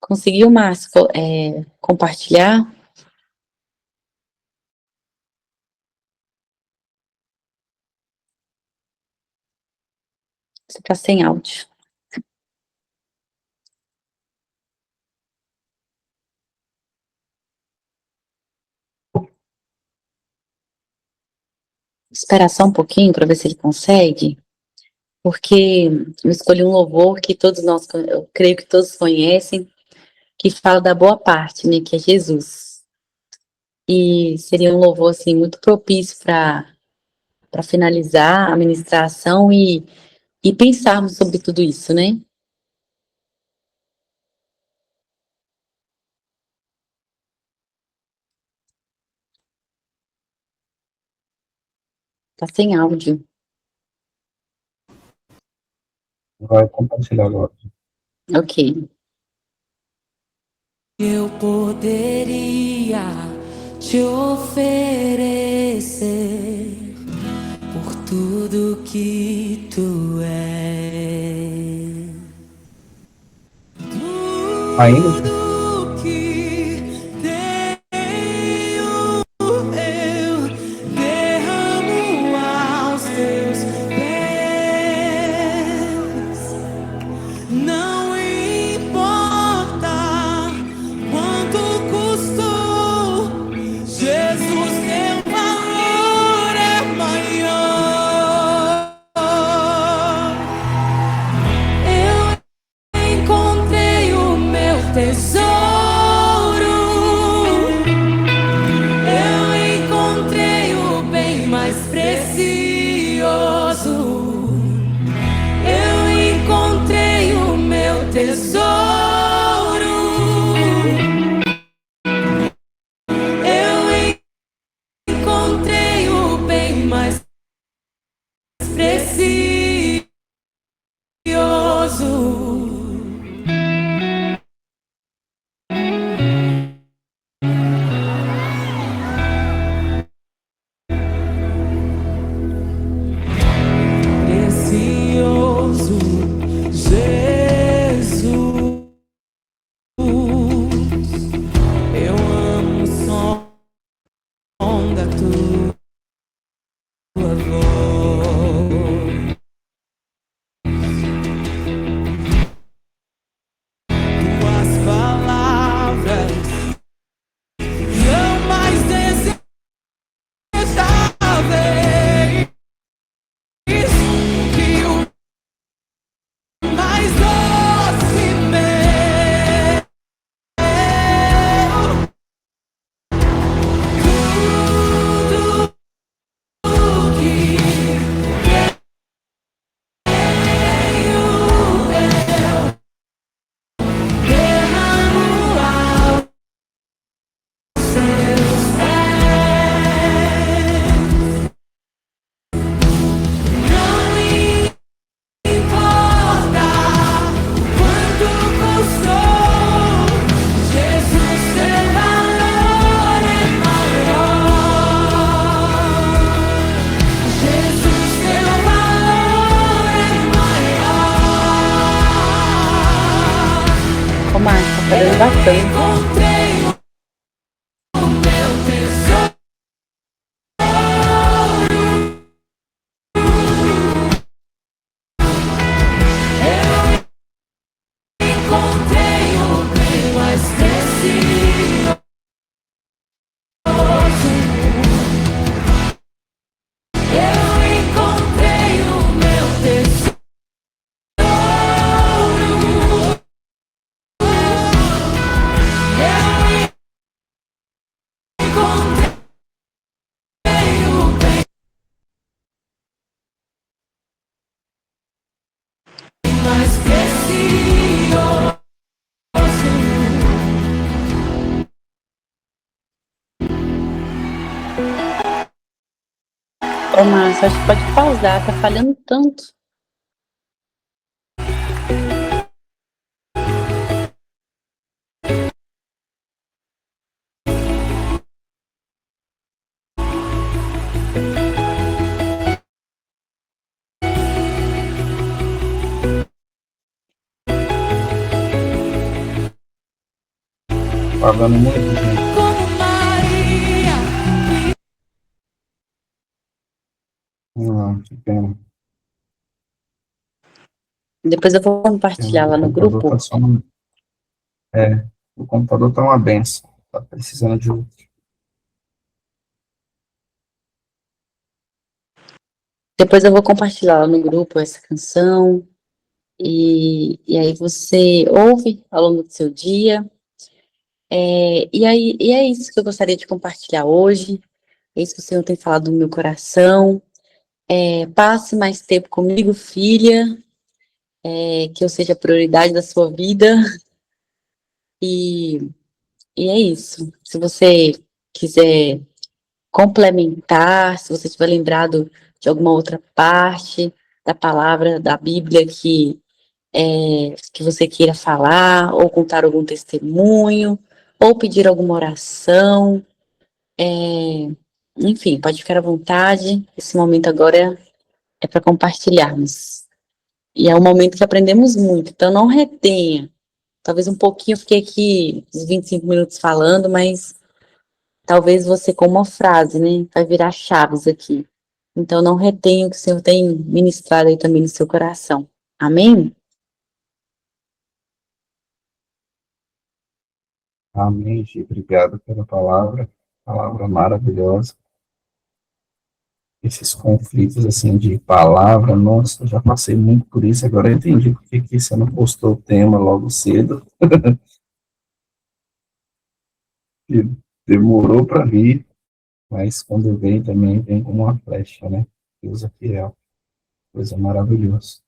Conseguiu, Márcio, compartilhar? Você está sem áudio. Esperar só um pouquinho para ver se ele consegue, porque eu escolhi um louvor que todos nós, eu creio que todos conhecem, que fala da boa parte, né, que é Jesus. E seria um louvor, assim, muito propício para finalizar a ministração e pensarmos sobre tudo isso, né? Tá sem áudio. Vai compartilhar agora. Ok. Eu poderia te oferecer por tudo que tu és. Ainda? Tudo que tenho eu derramo aos teus pés. Não importa quanto custou, Jesus, teu valor é maior. Eu encontrei o meu tesouro. Eu encontrei o bem mais precioso. Eu encontrei o meu tesouro. Eu encontrei o bem mais precioso. Precioso Jesus. Ô, Márcio, tá fazendo bastante. Ô, Márcio, acho que pode pausar, tá falhando tanto. Pagando muito, gente. Não, que pena. Depois eu vou compartilhar lá O no computador grupo. tá só uma... o computador tá uma benção. Tá precisando de outro. Depois eu vou compartilhar lá no grupo essa canção. E aí você ouve ao longo do seu dia. E é isso que eu gostaria de compartilhar hoje. É isso que o Senhor tem falado no meu coração. Passe mais tempo comigo, filha. Que eu seja a prioridade da sua vida. E, e é isso. Se você quiser complementar, se você tiver lembrado de alguma outra parte da palavra da Bíblia que você queira falar, ou contar algum testemunho, ou pedir alguma oração, enfim, pode ficar à vontade. Esse momento agora é para compartilharmos. E é um momento que aprendemos muito, então não retenha. Talvez um pouquinho, eu fiquei aqui uns 25 minutos falando, mas talvez você, com uma frase, né, vai virar chaves aqui. Então não retenha o que o Senhor tem ministrado aí também no seu coração. Amém? Amém, Gi. Obrigado pela palavra. Palavra maravilhosa. Esses conflitos, assim, de palavra, nossa, eu já passei muito por isso. Agora eu entendi por que você não postou o tema logo cedo. E demorou para vir, mas quando vem também, vem como uma flecha, né? Deus é fiel. Coisa maravilhosa.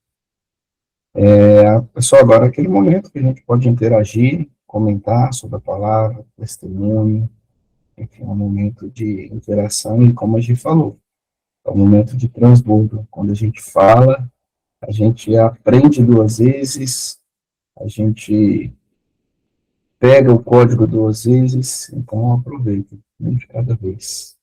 Pessoal, agora é aquele momento que a gente pode interagir, comentar sobre a palavra, testemunho, enfim, é um momento de interação e, como a gente falou, é um momento de transbordo. Quando a gente fala, a gente aprende duas vezes, a gente pega o código duas vezes, então aproveita, um de cada vez.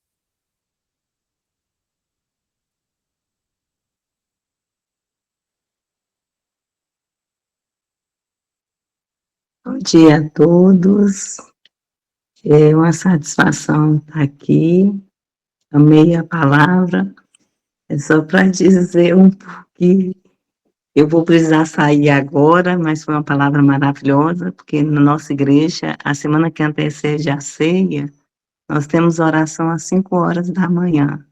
Bom dia a todos. É uma satisfação estar aqui. Amei a palavra. É só para dizer um pouquinho. Eu vou precisar sair agora, mas foi uma palavra maravilhosa, porque na nossa igreja, a semana que antecede a ceia, nós temos oração às 5 horas da manhã.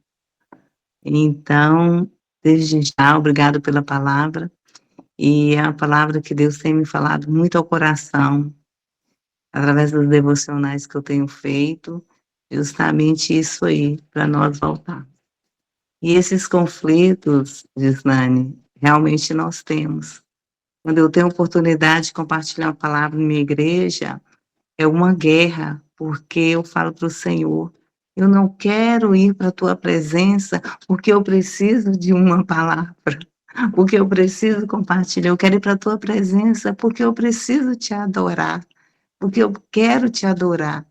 Então, desde já, obrigado pela palavra. E é a palavra que Deus tem me falado muito ao coração, através dos devocionais que eu tenho feito, justamente isso aí, para nós voltar. E esses conflitos, Gislane, realmente nós temos. Quando eu tenho oportunidade de compartilhar a palavra na minha igreja, é uma guerra, porque eu falo para o Senhor, eu não quero ir para a tua presença, porque eu preciso de uma palavra, porque eu preciso compartilhar, eu quero ir para a tua presença, porque eu preciso te adorar, porque eu quero te adorar.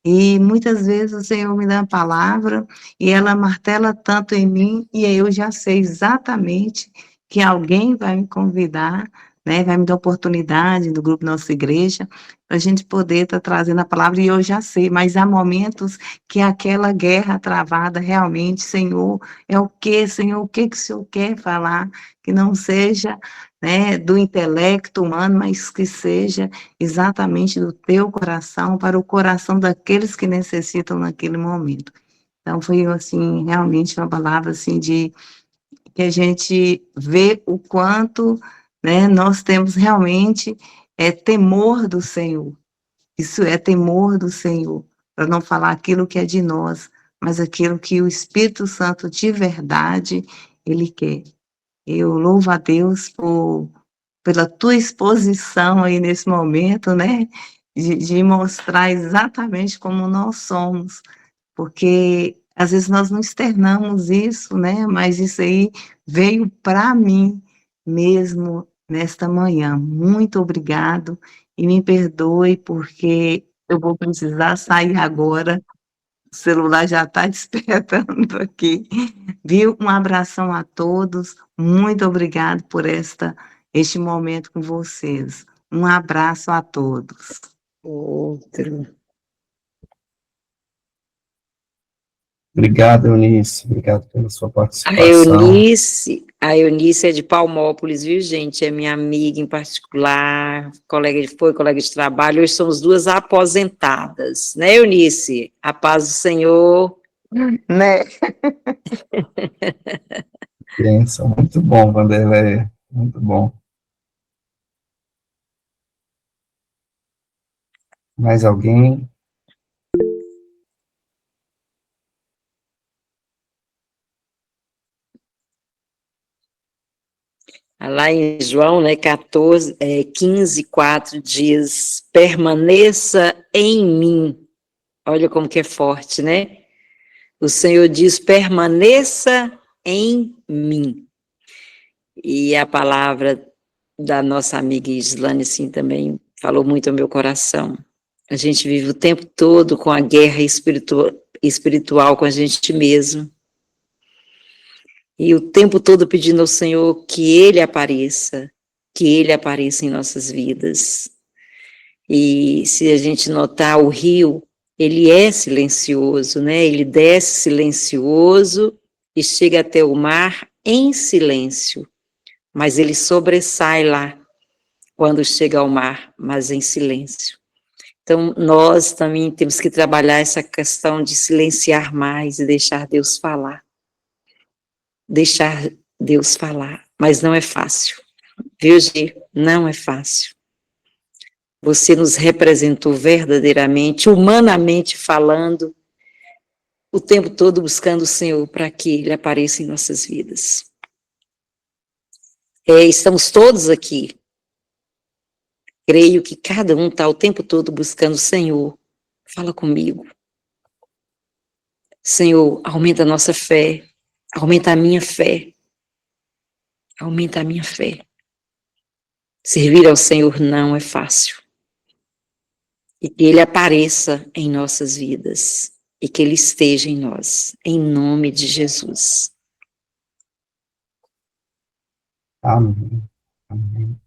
E muitas vezes o Senhor me dá a palavra e ela martela tanto em mim e aí eu já sei exatamente que alguém vai me convidar né, vai me dar oportunidade do grupo Nossa Igreja, para a gente poder estar trazendo a palavra, e eu já sei, mas há momentos que aquela guerra travada realmente, Senhor, é o que, Senhor, o que o Senhor quer falar, que não seja, né, do intelecto humano, mas que seja exatamente do teu coração, para o coração daqueles que necessitam naquele momento. Então, foi, assim, realmente uma palavra, assim, de que a gente vê o quanto, né, nós temos realmente temor do Senhor. Isso é temor do Senhor, para não falar aquilo que é de nós, mas aquilo que o Espírito Santo de verdade, ele quer. Eu louvo a Deus pela tua exposição aí nesse momento, né, de mostrar exatamente como nós somos, porque às vezes nós não externamos isso, né, mas isso aí veio para mim mesmo nesta manhã. Muito obrigado e me perdoe porque eu vou precisar sair agora, o celular já está despertando aqui, viu? Um abração a todos, muito obrigado por este momento com vocês. Um abraço a todos. Outro. Obrigado, Eunice. Obrigado pela sua A participação. Eunice é de Palmópolis, viu, gente? É minha amiga em particular, colega de trabalho, hoje somos duas aposentadas, né, Eunice? A paz do Senhor. Né? Bênção. Muito bom, Vanderlei. Muito bom. Mais alguém? Lá em João, né, 15, 4 diz, permaneça em mim. Olha como que é forte, né? O Senhor diz, permaneça em mim. E a palavra da nossa amiga Islane, assim, também falou muito ao meu coração. A gente vive o tempo todo com a guerra espiritual com a gente mesmo. E o tempo todo pedindo ao Senhor que Ele apareça em nossas vidas. E se a gente notar o rio, ele é silencioso, né? Ele desce silencioso e chega até o mar em silêncio. Mas ele sobressai lá quando chega ao mar, mas em silêncio. Então, nós também temos que trabalhar essa questão de silenciar mais e deixar Deus falar. Deixar Deus falar, mas não é fácil, viu, Gi? Não é fácil. Você nos representou verdadeiramente, humanamente falando, o tempo todo buscando o Senhor para que Ele apareça em nossas vidas. Estamos todos aqui. Creio que cada um está o tempo todo buscando o Senhor. Fala comigo. Senhor, aumenta a nossa fé. Aumenta a minha fé. Aumenta a minha fé. Servir ao Senhor não é fácil. E que Ele apareça em nossas vidas. E que Ele esteja em nós. Em nome de Jesus. Amém. Amém.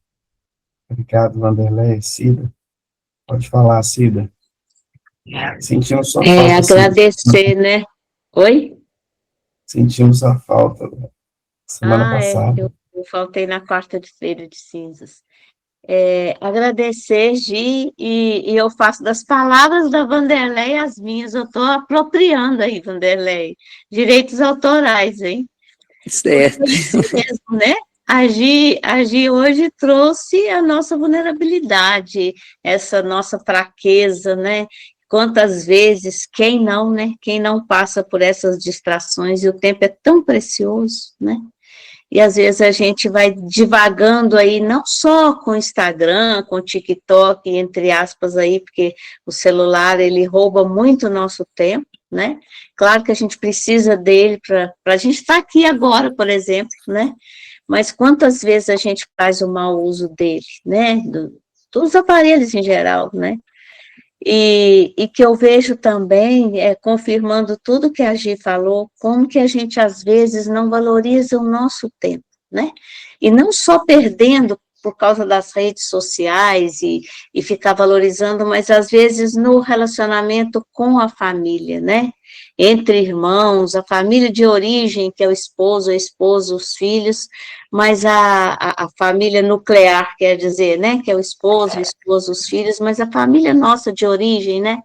Obrigado, Vanderlei. Cida, pode falar, Cida. Sentimos sua falta, Agradecer, Cida. né? Oi? Sentimos a falta semana passada. Eu faltei na quarta-feira de cinzas. Agradecer, Gi, e eu faço das palavras da Vanderlei as minhas, eu estou apropriando aí, Vanderlei, direitos autorais, hein? Certo. É isso mesmo, né? A Gi hoje trouxe a nossa vulnerabilidade, essa nossa fraqueza, né? Quantas vezes, quem não, né? Quem não passa por essas distrações, e o tempo é tão precioso, né? E às vezes a gente vai divagando aí, não só com o Instagram, com o TikTok, entre aspas aí, porque o celular, ele rouba muito o nosso tempo, né? Claro que a gente precisa dele para a gente estar aqui agora, por exemplo, né? Mas quantas vezes a gente faz o mau uso dele, né? Dos aparelhos em geral, né? E que eu vejo também, confirmando tudo que a Gi falou, como que a gente, às vezes, não valoriza o nosso tempo, né? E não só perdendo por causa das redes sociais e ficar valorizando, mas às vezes no relacionamento com a família, né? Entre irmãos, a família de origem, que é o esposo, a esposa, os filhos, mas a família nuclear, quer dizer, né? Que é o esposo, os filhos, mas a família nossa de origem, né?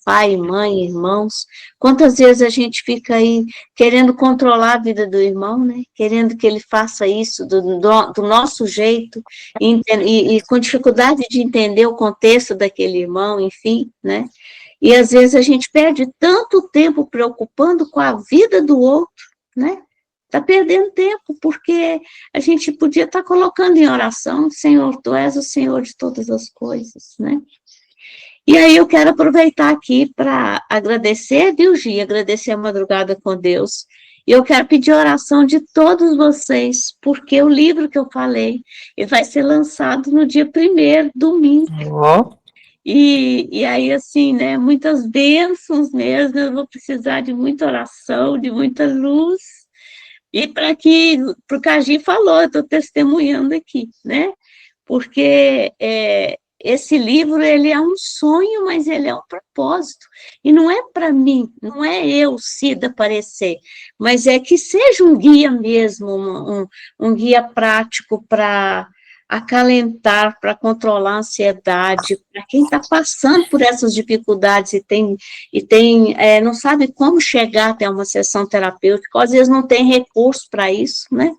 Pai, mãe, irmãos. Quantas vezes a gente fica aí querendo controlar a vida do irmão, né? Querendo que ele faça isso do nosso jeito e com dificuldade de entender o contexto daquele irmão, enfim, né? E às vezes a gente perde tanto tempo preocupando com a vida do outro, né? Está perdendo tempo, porque a gente podia estar colocando em oração, Senhor, Tu és o Senhor de todas as coisas, né? E aí eu quero aproveitar aqui para agradecer, viu, Gi? Agradecer a madrugada com Deus. E eu quero pedir oração de todos vocês, porque o livro que eu falei, ele vai ser lançado no dia 1º, domingo. Ó, E aí, assim, né, muitas bênçãos mesmo, eu vou precisar de muita oração, de muita luz, e para o que a Gi falou, eu estou testemunhando aqui, né, porque esse livro, ele é um sonho, mas ele é um propósito, e não é para mim, não é eu, Cida, aparecer, mas é que seja um guia mesmo, um guia prático para acalentar, para controlar a ansiedade, para quem está passando por essas dificuldades não sabe como chegar até uma sessão terapêutica, às vezes não tem recurso para isso, né?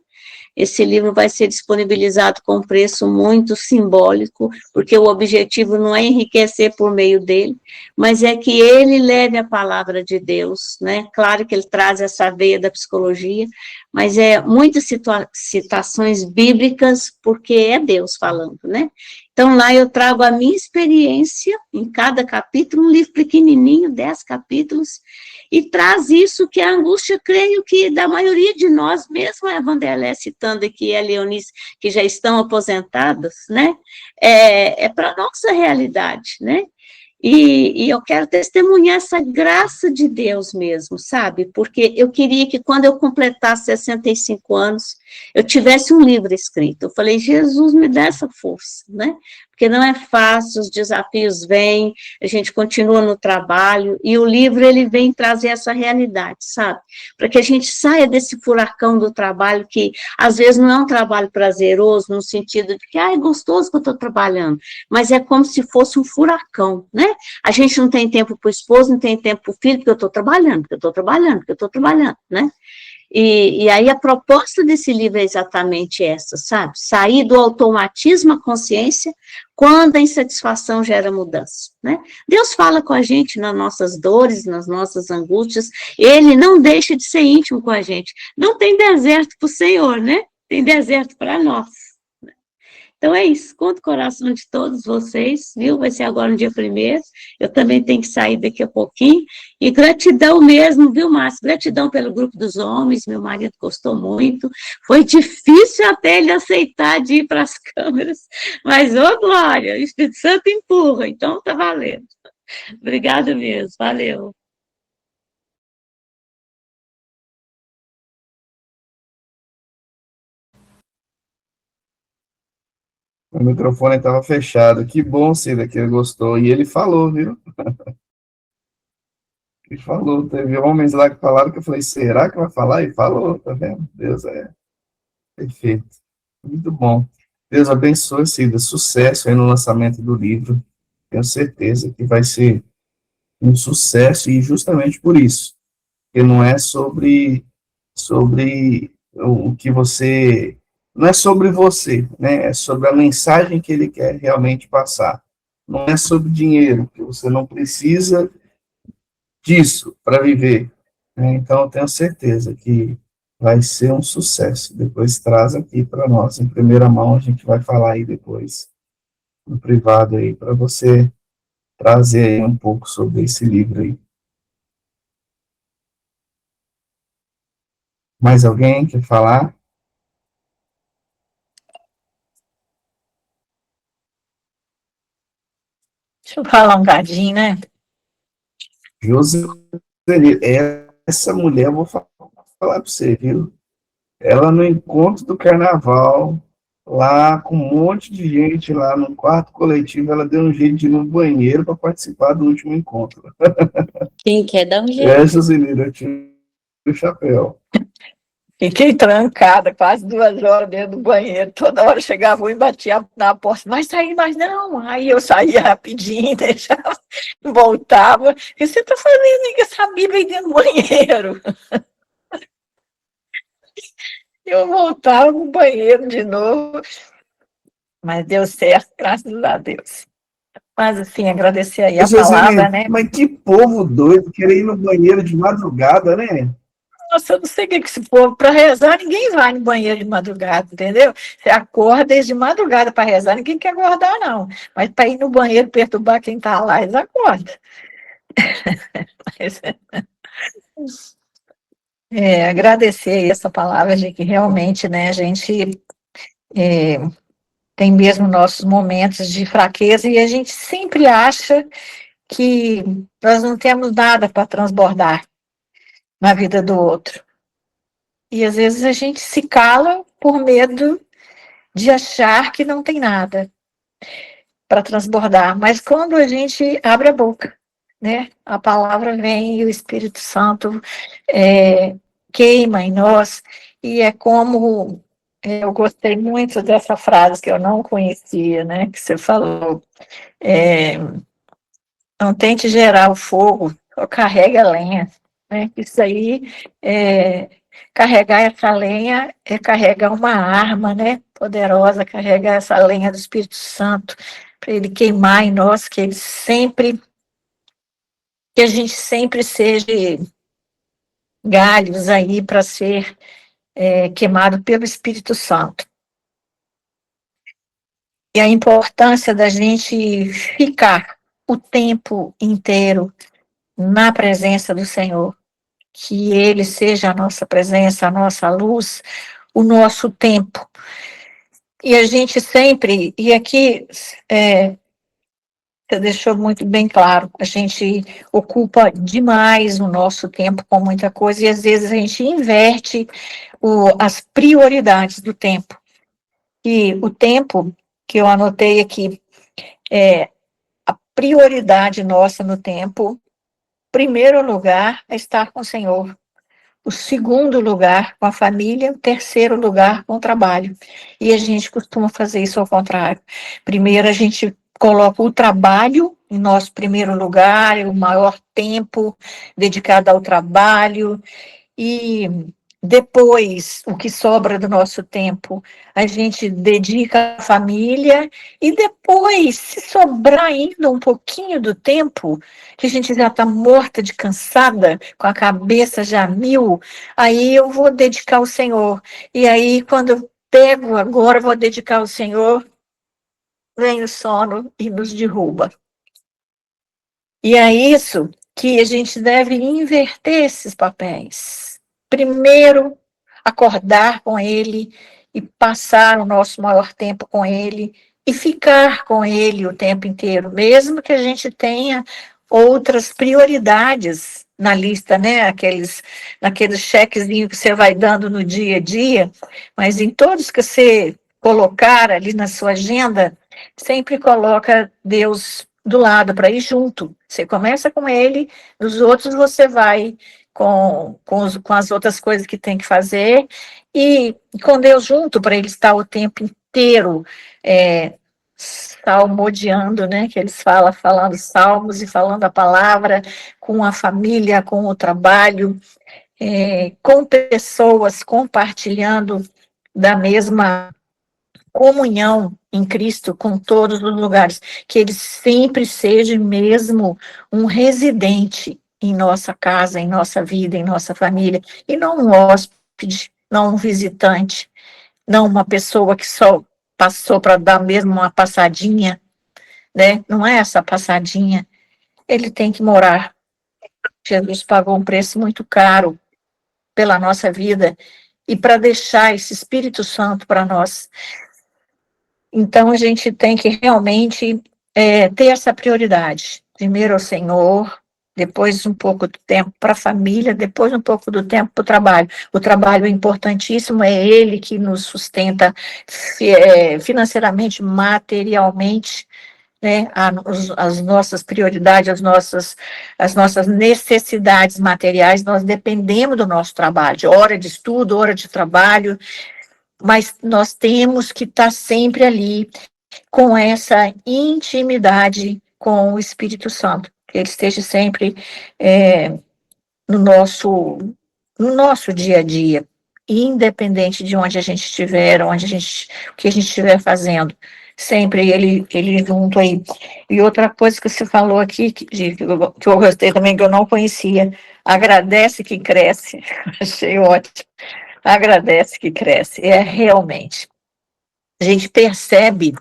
Esse livro vai ser disponibilizado com um preço muito simbólico, porque o objetivo não é enriquecer por meio dele, mas é que ele leve a palavra de Deus, né? Claro que ele traz essa veia da psicologia, mas muitas citações bíblicas, porque é Deus falando, né? Então, lá eu trago a minha experiência, em cada capítulo, um livro pequenininho, 10 capítulos, e traz isso que a angústia, creio que da maioria de nós, mesmo a Vanderlé citando aqui a Leonice, que já estão aposentadas, né, para a nossa realidade, né, e eu quero testemunhar essa graça de Deus mesmo, sabe, porque eu queria que quando eu completasse 65 anos, eu tivesse um livro escrito. Eu falei, Jesus, me dá essa força, né, porque não é fácil, os desafios vêm, a gente continua no trabalho, e o livro, ele vem trazer essa realidade, sabe? Para que a gente saia desse furacão do trabalho, que às vezes não é um trabalho prazeroso, no sentido de que, é gostoso que eu estou trabalhando, mas é como se fosse um furacão, né? A gente não tem tempo para o esposo, não tem tempo para o filho, porque eu estou trabalhando, porque eu estou trabalhando, porque eu estou trabalhando, né? E aí a proposta desse livro é exatamente essa, sabe? Sair do automatismo à consciência quando a insatisfação gera mudança, né? Deus fala com a gente nas nossas dores, nas nossas angústias, ele não deixa de ser íntimo com a gente. Não tem deserto para o Senhor, né? Tem deserto para nós. Então é isso, conto o coração de todos vocês, viu? Vai ser agora no dia 1º, eu também tenho que sair daqui a pouquinho, e gratidão mesmo, viu, Márcio? Gratidão pelo grupo dos homens, meu marido gostou muito, foi difícil até ele aceitar de ir para as câmeras, mas, ô Glória, o Espírito Santo empurra, então tá valendo. Obrigada mesmo, valeu. O microfone estava fechado. Que bom, Cida, que ele gostou. E ele falou, viu? Ele falou. Teve homens lá que falaram que eu falei, será que vai falar? E falou, tá vendo? Deus é perfeito. Muito bom. Deus abençoe, Cida. Sucesso aí no lançamento do livro. Tenho certeza que vai ser um sucesso e justamente por isso. Porque não é sobre o que você... Não é sobre você, né? É sobre a mensagem que ele quer realmente passar. Não é sobre dinheiro, que você não precisa disso para viver, né? Então, eu tenho certeza que vai ser um sucesso. Depois traz aqui para nós, em primeira mão, a gente vai falar aí depois, no privado aí, para você trazer aí um pouco sobre esse livro aí. Mais alguém quer falar? Deixa eu falar um cadinho, né? Joseli, essa mulher, eu vou falar para você, viu? Ela no encontro do carnaval, lá com um monte de gente lá no quarto coletivo, ela deu um jeito de ir no banheiro para participar do último encontro. Quem quer dar um jeito? Essa, Zenira, eu tiro o chapéu. Fiquei trancada quase 2 horas dentro do banheiro. Toda hora chegava um e batia na porta. Vai sair mais não. Aí eu saía rapidinho, deixava, voltava. O que você está fazendo com essa Bíblia aí dentro do banheiro? Eu voltava no banheiro de novo. Mas deu certo, graças a Deus. Mas, assim, agradecer aí a palavra, né? Mas que povo doido, querer ir no banheiro de madrugada, né? Nossa, eu não sei o que esse povo, para rezar, ninguém vai no banheiro de madrugada, entendeu? Você acorda desde de madrugada para rezar, ninguém quer acordar, não. Mas para ir no banheiro perturbar quem está lá, eles acordam. Agradecer essa palavra de que realmente, né, a gente tem mesmo nossos momentos de fraqueza e a gente sempre acha que nós não temos nada para transbordar na vida do outro. E às vezes a gente se cala por medo de achar que não tem nada para transbordar. Mas quando a gente abre a boca, né, a palavra vem e o Espírito Santo queima em nós. E é como eu gostei muito dessa frase que eu não conhecia, né, que você falou. Não tente gerar o fogo, só carrega a lenha. Né? Isso aí, carregar essa lenha é carregar uma arma, né? Poderosa, carregar essa lenha do Espírito Santo, para ele queimar em nós, que a gente sempre seja galhos aí para ser queimado pelo Espírito Santo. E a importância da gente ficar o tempo inteiro na presença do Senhor, que Ele seja a nossa presença, a nossa luz, o nosso tempo. E a gente sempre, e aqui você deixou muito bem claro, a gente ocupa demais o nosso tempo com muita coisa, e às vezes a gente inverte as prioridades do tempo. E o tempo que eu anotei aqui, a prioridade nossa no tempo, primeiro lugar é estar com o Senhor. O segundo lugar com a família, o terceiro lugar com o trabalho. E a gente costuma fazer isso ao contrário. Primeiro a gente coloca o trabalho em nosso primeiro lugar, o maior tempo dedicado ao trabalho, e depois, o que sobra do nosso tempo, a gente dedica à família, e depois, se sobrar ainda um pouquinho do tempo, que a gente já está morta de cansada, com a cabeça já mil, aí eu vou dedicar ao Senhor. E aí, quando eu pego agora, vou dedicar ao Senhor, vem o sono e nos derruba. E é isso que a gente deve inverter esses papéis. Primeiro, acordar com Ele e passar o nosso maior tempo com Ele e ficar com Ele o tempo inteiro, mesmo que a gente tenha outras prioridades na lista, né? Naqueles chequezinhos que você vai dando no dia a dia, mas em todos que você colocar ali na sua agenda, sempre coloca Deus do lado para ir junto. Você começa com Ele, os outros você vai com as outras coisas que tem que fazer, e com Deus junto, para Ele estar o tempo inteiro salmodiando, né, que eles falando salmos e falando a palavra, com a família, com o trabalho, com pessoas compartilhando da mesma comunhão em Cristo com todos os lugares, que ele sempre seja mesmo um residente em nossa casa, em nossa vida, em nossa família, e não um hóspede, não um visitante, não uma pessoa que só passou para dar mesmo uma passadinha, né? Não é essa passadinha, ele tem que morar. Jesus pagou um preço muito caro pela nossa vida e para deixar esse Espírito Santo para nós. Então, a gente tem que realmente ter essa prioridade. Primeiro ao Senhor, depois um pouco do tempo para a família, depois um pouco do tempo para o trabalho. O trabalho é importantíssimo, é ele que nos sustenta financeiramente, materialmente, né, as nossas prioridades, as nossas necessidades materiais, nós dependemos do nosso trabalho, de hora de estudo, hora de trabalho, mas nós temos que estar sempre ali, com essa intimidade com o Espírito Santo, que ele esteja sempre no nosso dia a dia, independente de onde a gente estiver, o que a gente estiver fazendo, sempre ele junto aí. E outra coisa que você falou aqui, que eu gostei também, que eu não conhecia, agradece que cresce, achei ótimo, agradece que cresce, realmente, a gente percebe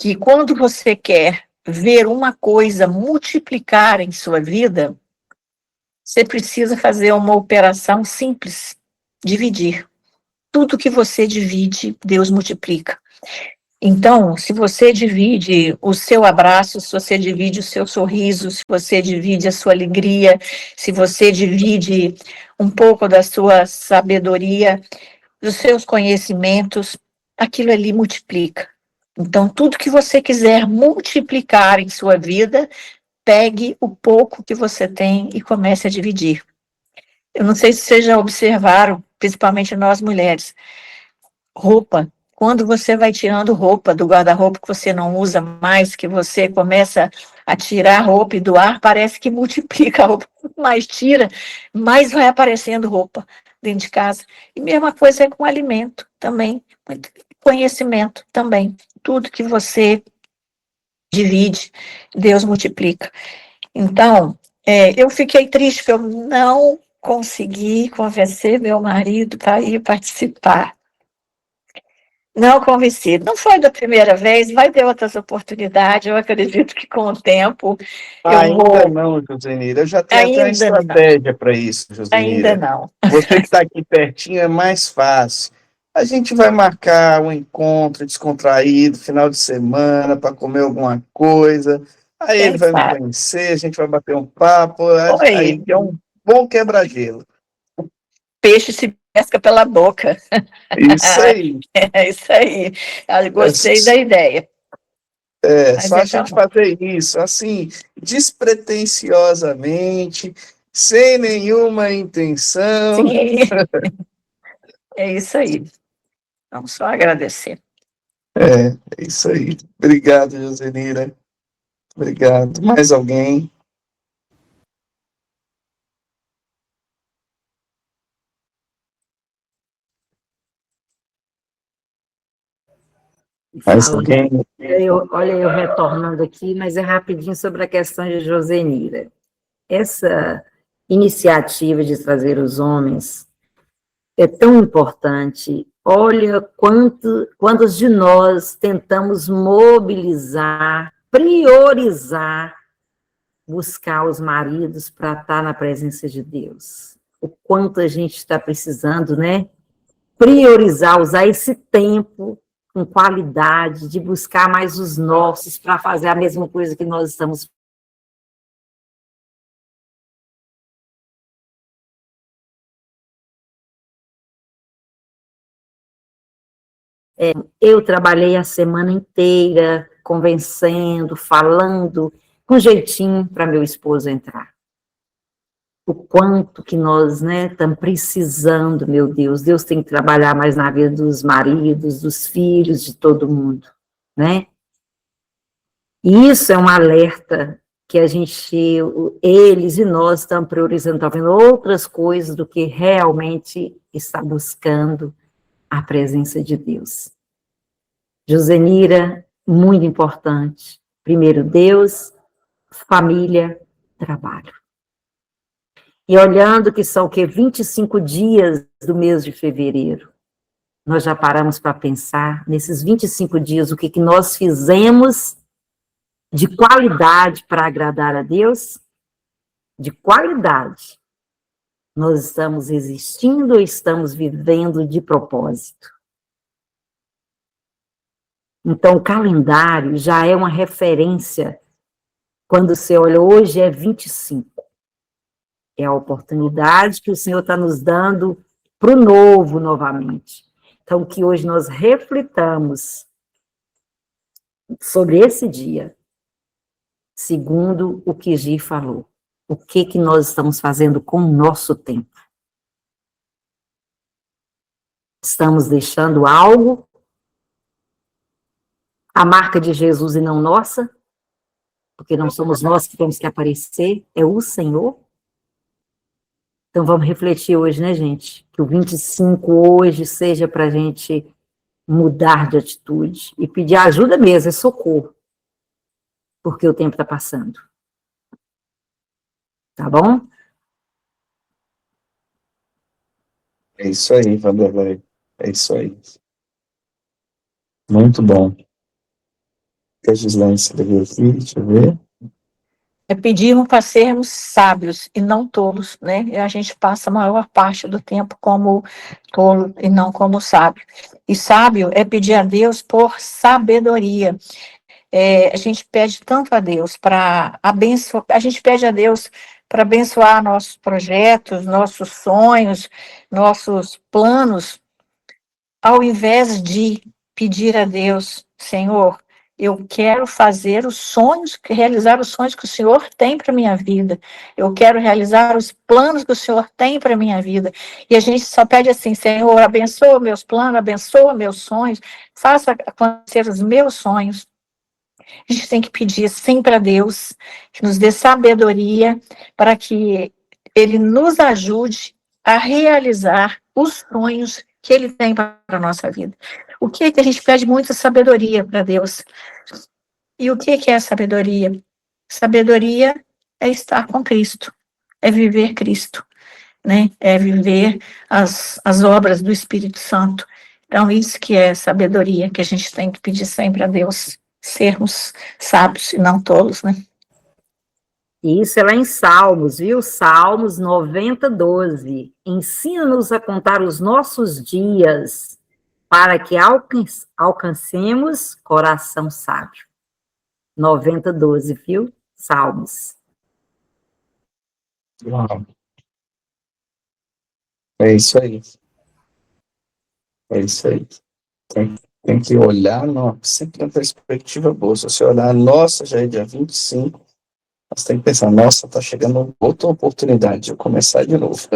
que quando você quer ver uma coisa multiplicar em sua vida, você precisa fazer uma operação simples, dividir. Tudo que você divide, Deus multiplica. Então, se você divide o seu abraço, se você divide o seu sorriso, se você divide a sua alegria, se você divide um pouco da sua sabedoria, dos seus conhecimentos, aquilo ali multiplica. Então, tudo que você quiser multiplicar em sua vida, pegue o pouco que você tem e comece a dividir. Eu não sei se vocês já observaram, principalmente nós mulheres, roupa. Quando você vai tirando roupa do guarda-roupa que você não usa mais, que você começa a tirar roupa e doar, parece que multiplica a roupa. Quanto mais tira, mais vai aparecendo roupa dentro de casa. E mesma coisa é com alimento também, conhecimento também. Tudo que você divide, Deus multiplica. Então, eu fiquei triste que eu não consegui convencer meu marido para ir participar. Não convenci. Não foi da primeira vez, vai ter outras oportunidades. Eu acredito que com o tempo eu vou. Ainda não, Josenira. Eu já tenho até uma Ainda não. estratégia para isso, Ainda Josenira. não. Você que está aqui pertinho é mais fácil. A gente vai marcar um encontro descontraído, final de semana, para comer alguma coisa. Aí Quem ele vai me sabe? conhecer, a gente vai bater um papo. Oi. Aí é um bom quebra-gelo. Peixe se pesca pela boca. Isso aí. É isso aí. Eu gostei da ideia. Mas Só a então, gente fazer isso, assim, despretensiosamente, sem nenhuma intenção. sim, é isso aí. Vamos só agradecer. É isso aí. Obrigado, Josenira. Obrigado. Mais alguém? Mais Fala. alguém? Olha, eu retornando aqui, mas é rapidinho sobre a questão de Josenira. Essa iniciativa de trazer os homens é tão importante. Olha quantos de nós tentamos mobilizar, priorizar, buscar os maridos para estar na presença de Deus. O quanto a gente está precisando, né? Priorizar, usar esse tempo com qualidade, de buscar mais os nossos para fazer a mesma coisa que nós estamos. Eu trabalhei a semana inteira convencendo, falando, com jeitinho para meu esposo entrar. O quanto que nós, né, estamos precisando, meu Deus. Deus tem que trabalhar mais na vida dos maridos, dos filhos, de todo mundo, né? E isso é um alerta que a gente, eles e nós estamos priorizando, estamos vendo outras coisas do que realmente está buscando a presença de Deus. Josenira, muito importante. Primeiro, Deus, família, trabalho. E olhando que são o quê? 25 dias do mês de fevereiro, nós já paramos para pensar, nesses 25 dias, o que nós fizemos de qualidade para agradar a Deus? De qualidade. Nós estamos existindo ou estamos vivendo de propósito? Então, o calendário já é uma referência Quando você olha, hoje é 25. É a oportunidade que o Senhor está nos dando para o novo novamente. Então, que hoje nós reflitamos sobre esse dia, segundo o que Gi falou. O que nós estamos fazendo com o nosso tempo? Estamos deixando algo, a marca de Jesus e não nossa, porque não somos nós que temos que aparecer, é o Senhor. Então vamos refletir hoje, né, gente? Que o 25 hoje seja para a gente mudar de atitude e pedir ajuda mesmo, é socorro, porque o tempo está passando. Tá bom? É isso aí, Vanderlei. É isso aí. Muito bom. Que a Gislaine escreveu aqui, deixa eu ver. Pedimos para sermos sábios e não tolos, né? E a gente passa a maior parte do tempo como tolo e não como sábio. E sábio é pedir a Deus por sabedoria. A gente pede tanto a Deus para abençoar, a gente pede a Deus para abençoar nossos projetos, nossos sonhos, nossos planos, ao invés de pedir a Deus, Senhor, eu quero fazer os sonhos, realizar os sonhos que o Senhor tem para a minha vida. Eu quero realizar os planos que o Senhor tem para a minha vida. E a gente só pede assim, Senhor, abençoa meus planos, abençoa meus sonhos, faça acontecer os meus sonhos. A gente tem que pedir sempre a Deus que nos dê sabedoria para que Ele nos ajude a realizar os sonhos que Ele tem para a nossa vida. O que é que a gente pede muita sabedoria para Deus? E o que é sabedoria? Sabedoria é estar com Cristo, é viver Cristo, né? É viver as obras do Espírito Santo. Então, isso que é sabedoria, que a gente tem que pedir sempre a Deus, sermos sábios e não tolos, né? Isso é lá em Salmos, viu? Salmos 90, 12. Ensina-nos a contar os nossos dias, para que alcancemos coração sábio. 90, 12, viu? Salmos. Uau. É isso aí. É isso aí. Tem que olhar, sempre na perspectiva boa. Se você olhar, nossa, já é dia 25, você tem que pensar, nossa, tá chegando outra oportunidade de eu começar de novo.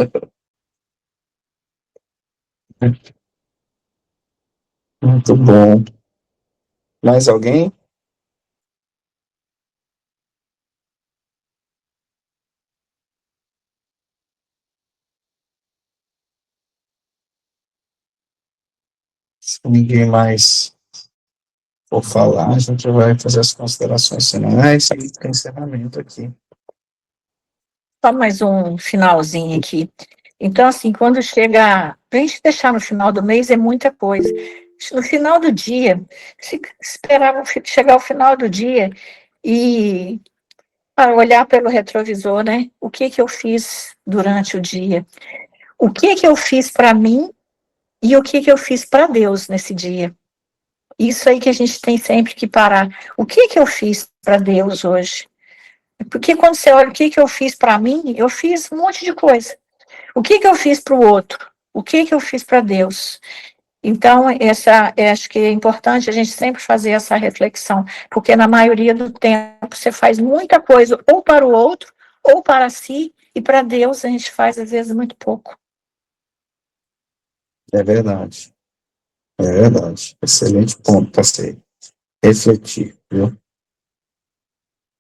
Muito bom. Mais alguém? Se ninguém mais for falar, a gente vai fazer as considerações finais e o encerramento aqui. Só mais um finalzinho aqui. Então, assim, quando chega, para a gente deixar no final do mês é muita coisa. No final do dia, se esperar chegar ao final do dia e olhar pelo retrovisor, né? O que eu fiz durante o dia? O que eu fiz para mim e o que eu fiz para Deus nesse dia? Isso aí que a gente tem sempre que parar. O que eu fiz para Deus hoje? Porque quando você olha o que eu fiz para mim, eu fiz um monte de coisa. O que eu fiz para o outro? O que eu fiz para Deus? Então, acho que é importante a gente sempre fazer essa reflexão, porque na maioria do tempo você faz muita coisa ou para o outro, ou para si, e para Deus a gente faz, às vezes, muito pouco. É verdade. É verdade. Excelente ponto para se refletir, viu?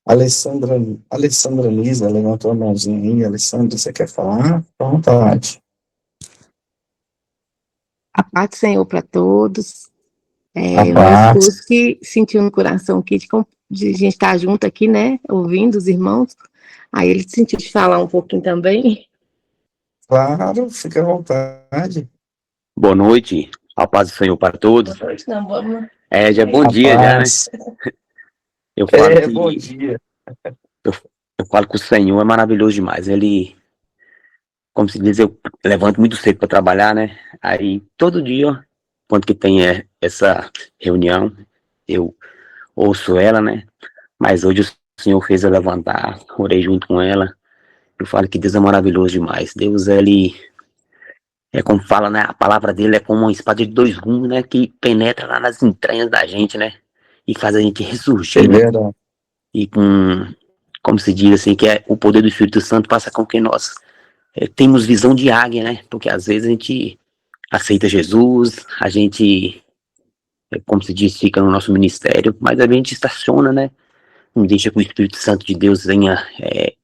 Alessandra Nisa levantou a mãozinha aí. Alessandra, você quer falar? À vontade. A paz do Senhor para todos. A Meu paz. esposo que sentiu no coração aqui de a gente estar junto aqui, né? Ouvindo os irmãos. Aí ele sentiu de falar um pouquinho também. Claro, fica à vontade. Boa noite, a paz do Senhor para todos. Não, vamos. Já é bom A dia já, né? paz. Eu falo Bom dia. eu falo que o Senhor é maravilhoso demais. Ele, como se diz, eu levanto muito cedo para trabalhar, né? Aí todo dia, quando que tem essa reunião, eu ouço ela, né? Mas hoje o Senhor fez eu levantar, orei junto com ela. Eu falo que Deus é maravilhoso demais. Deus, ele é como fala, né? A palavra dele é como uma espada de dois gumes, né? Que penetra lá nas entranhas da gente, né? E faz a gente É ressurgir, né? verdade. E como se diz assim, que é o poder do Espírito Santo passa com que nós temos visão de águia, né? Porque às vezes a gente aceita Jesus, a gente, como se diz, fica no nosso ministério, mas a gente estaciona, né? Não deixa que o Espírito Santo de Deus venha,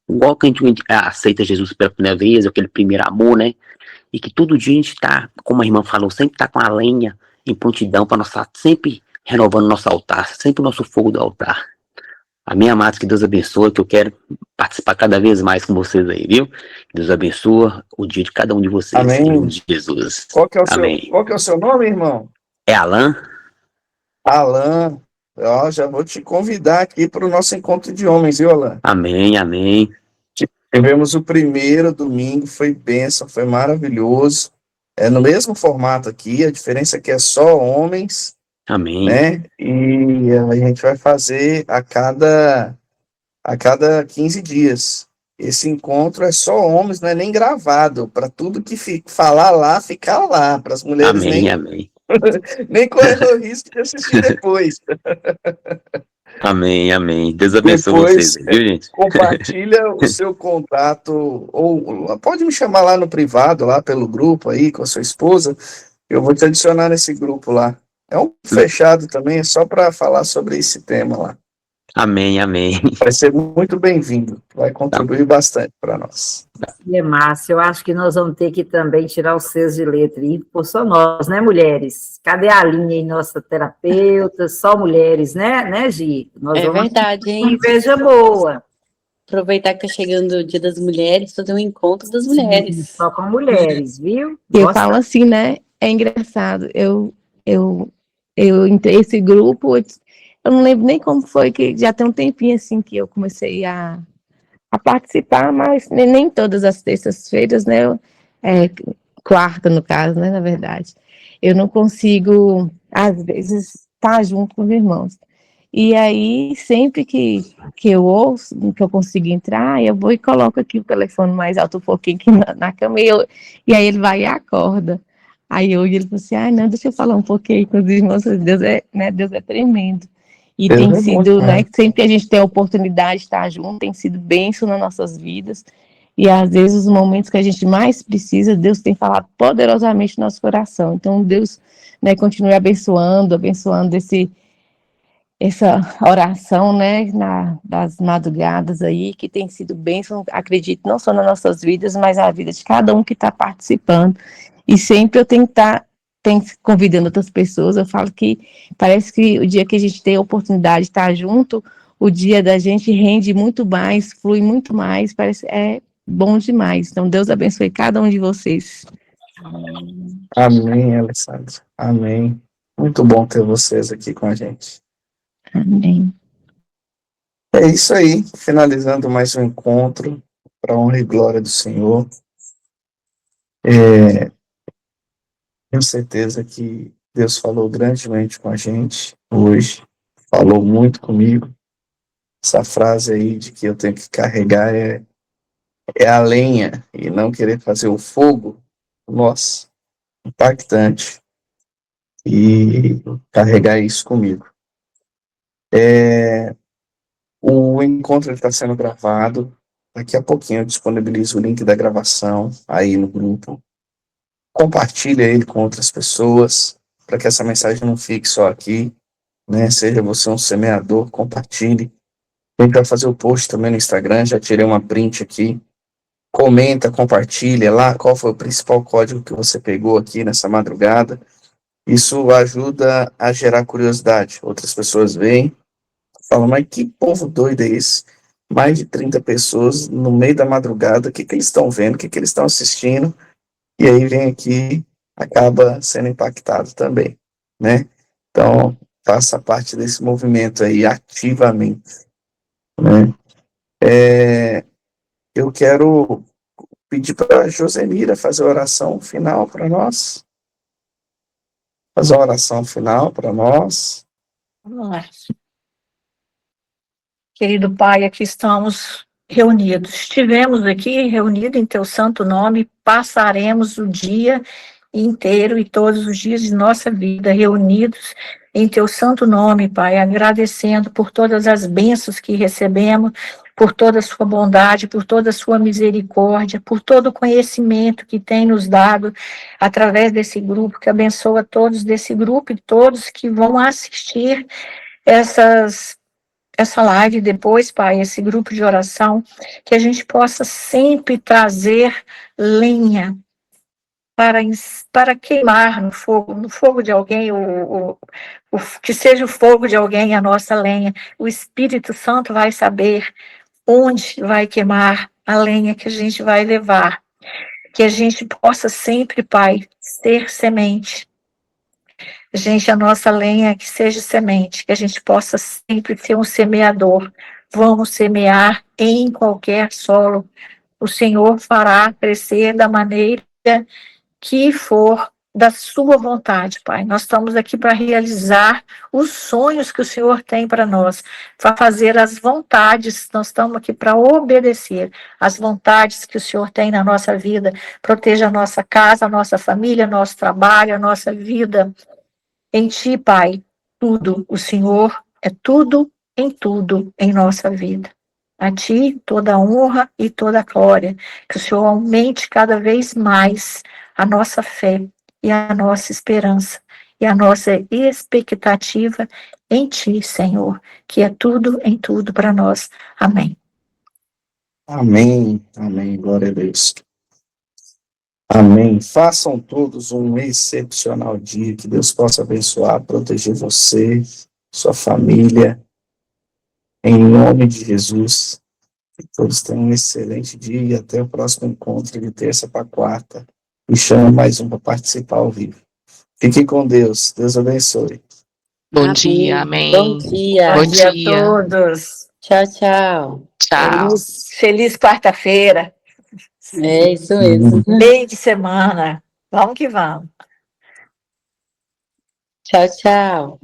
igual que a gente aceita Jesus pela primeira vez, aquele primeiro amor, né? E que todo dia a gente tá, como a irmã falou, sempre tá com a lenha em prontidão para nós estar sempre renovando nosso altar, sempre o nosso fogo do altar. Amém, amados, que Deus abençoe, que eu quero participar cada vez mais com vocês aí, viu? Que Deus abençoe o dia de cada um de vocês, em nome Amém. de Jesus. Qual que é Amém. o seu nome, irmão? É Alan? Alan. Ó, já vou te convidar aqui para o nosso encontro de homens, viu, Alan? Amém, amém. Tivemos o primeiro domingo, foi bênção, foi maravilhoso. É no mesmo formato aqui, a diferença é que é só homens, Amém. né? E a gente vai fazer a cada 15 dias. Esse encontro é só homens, não é nem gravado, para tudo que falar lá, ficar lá, para as mulheres Amém, amém. nem correr o risco de assistir depois. Amém, amém. Deus abençoe Depois, vocês, viu, gente? compartilha o seu contato, ou pode me chamar lá no privado, lá pelo grupo aí, com a sua esposa, eu vou te adicionar nesse grupo lá. É um fechado também, é só para falar sobre esse tema lá. Amém, amém. Vai ser muito bem-vindo, vai contribuir bastante para nós. E é massa, eu acho que nós vamos ter que também tirar os seus de letra, e por só nós, né, mulheres? Cadê a linha aí, nossa terapeuta? Só mulheres, né, Gi? Nós É vamos verdade, ter hein? uma inveja boa. Aproveitar que tá chegando o Dia das Mulheres, fazer um encontro das mulheres. Só com mulheres, viu? Eu Nossa, falo assim, né? É engraçado. Eu entrei nesse grupo, eu não lembro nem como foi, que já tem um tempinho assim que eu comecei a participar, mas nem todas as terças-feiras, né? Quarta, no caso, né? Na verdade. Eu não consigo, às vezes, estar junto com os irmãos. E aí, sempre que eu ouço, que eu consigo entrar, eu vou e coloco aqui o telefone mais alto um pouquinho aqui na cama, e aí ele vai e acorda. Aí hoje ele falou assim, não, deixa eu falar um pouquinho com os irmãos, Deus é tremendo. E Deus tem é bom, sido, né? sempre que a gente tem a oportunidade de estar junto, tem sido bênção nas nossas vidas. E às vezes os momentos que a gente mais precisa, Deus tem falado poderosamente no nosso coração. Então Deus, continue abençoando essa oração, das madrugadas aí, que tem sido bênção, acredito, não só nas nossas vidas, mas na vida de cada um que está participando. E sempre eu tenho que estar convidando outras pessoas. Eu falo que parece que o dia que a gente tem a oportunidade de estar junto, o dia da gente rende muito mais, flui muito mais, parece bom demais. Então, Deus abençoe cada um de vocês. Amém, Alessandra. Amém. Muito bom ter vocês aqui com a gente. Amém. É isso aí, finalizando mais um encontro para a honra e glória do Senhor. Tenho certeza que Deus falou grandemente com a gente hoje, falou muito comigo. Essa frase aí de que eu tenho que carregar é a lenha e não querer fazer o fogo, nossa, impactante. E carregar isso comigo. O encontro está sendo gravado. Daqui a pouquinho eu disponibilizo o link da gravação aí no grupo. Compartilha ele com outras pessoas, para que essa mensagem não fique só aqui, né? Seja você um semeador, compartilhe. A gente vai fazer o post também no Instagram, já tirei uma print aqui. Comenta, compartilha lá qual foi o principal código que você pegou aqui nessa madrugada. Isso ajuda a gerar curiosidade. Outras pessoas veem, falam, mas que povo doido é esse? Mais de 30 pessoas no meio da madrugada, o que eles estão vendo, o que eles estão assistindo? E aí vem aqui, acaba sendo impactado também, né? Então, faça parte desse movimento aí ativamente, né? Eu quero pedir para a Josemira fazer a oração final para nós. Fazer a oração final para nós. Vamos lá. Querido Pai, aqui estamos reunidos. Estivemos aqui reunidos em Teu santo nome, passaremos o dia inteiro e todos os dias de nossa vida reunidos em Teu santo nome, Pai, agradecendo por todas as bênçãos que recebemos, por toda a Sua bondade, por toda a Sua misericórdia, por todo o conhecimento que tem nos dado através desse grupo, que abençoa todos desse grupo e todos que vão assistir essa live depois, Pai, esse grupo de oração, que a gente possa sempre trazer lenha para queimar no fogo de alguém, que seja o fogo de alguém a nossa lenha. O Espírito Santo vai saber onde vai queimar a lenha que a gente vai levar. Que a gente possa sempre, Pai, ser semente. A nossa lenha que seja semente, que a gente possa sempre ser um semeador. Vamos semear em qualquer solo. O Senhor fará crescer da maneira que for da sua vontade, Pai. Nós estamos aqui para realizar os sonhos que o Senhor tem para nós, para fazer as vontades, nós estamos aqui para obedecer as vontades que o Senhor tem na nossa vida, proteja a nossa casa, a nossa família, nosso trabalho, a nossa vida. Em Ti, Pai, tudo, o Senhor é tudo em nossa vida. A Ti toda a honra e toda a glória, que o Senhor aumente cada vez mais a nossa fé e a nossa esperança e a nossa expectativa em Ti, Senhor, que é tudo em tudo para nós. Amém. Amém, amém, glória a Deus. Amém. Façam todos um excepcional dia, que Deus possa abençoar, proteger você, sua família, em nome de Jesus. Que todos tenham um excelente dia e até o próximo encontro de terça para quarta. Me chama mais um para participar ao vivo. Fique com Deus. Deus abençoe. Bom dia, amém. Bom dia. Bom dia a todos. Tchau, tchau. Tchau. Feliz quarta-feira. É isso mesmo. Meio de semana. Vamos que vamos. Tchau, tchau.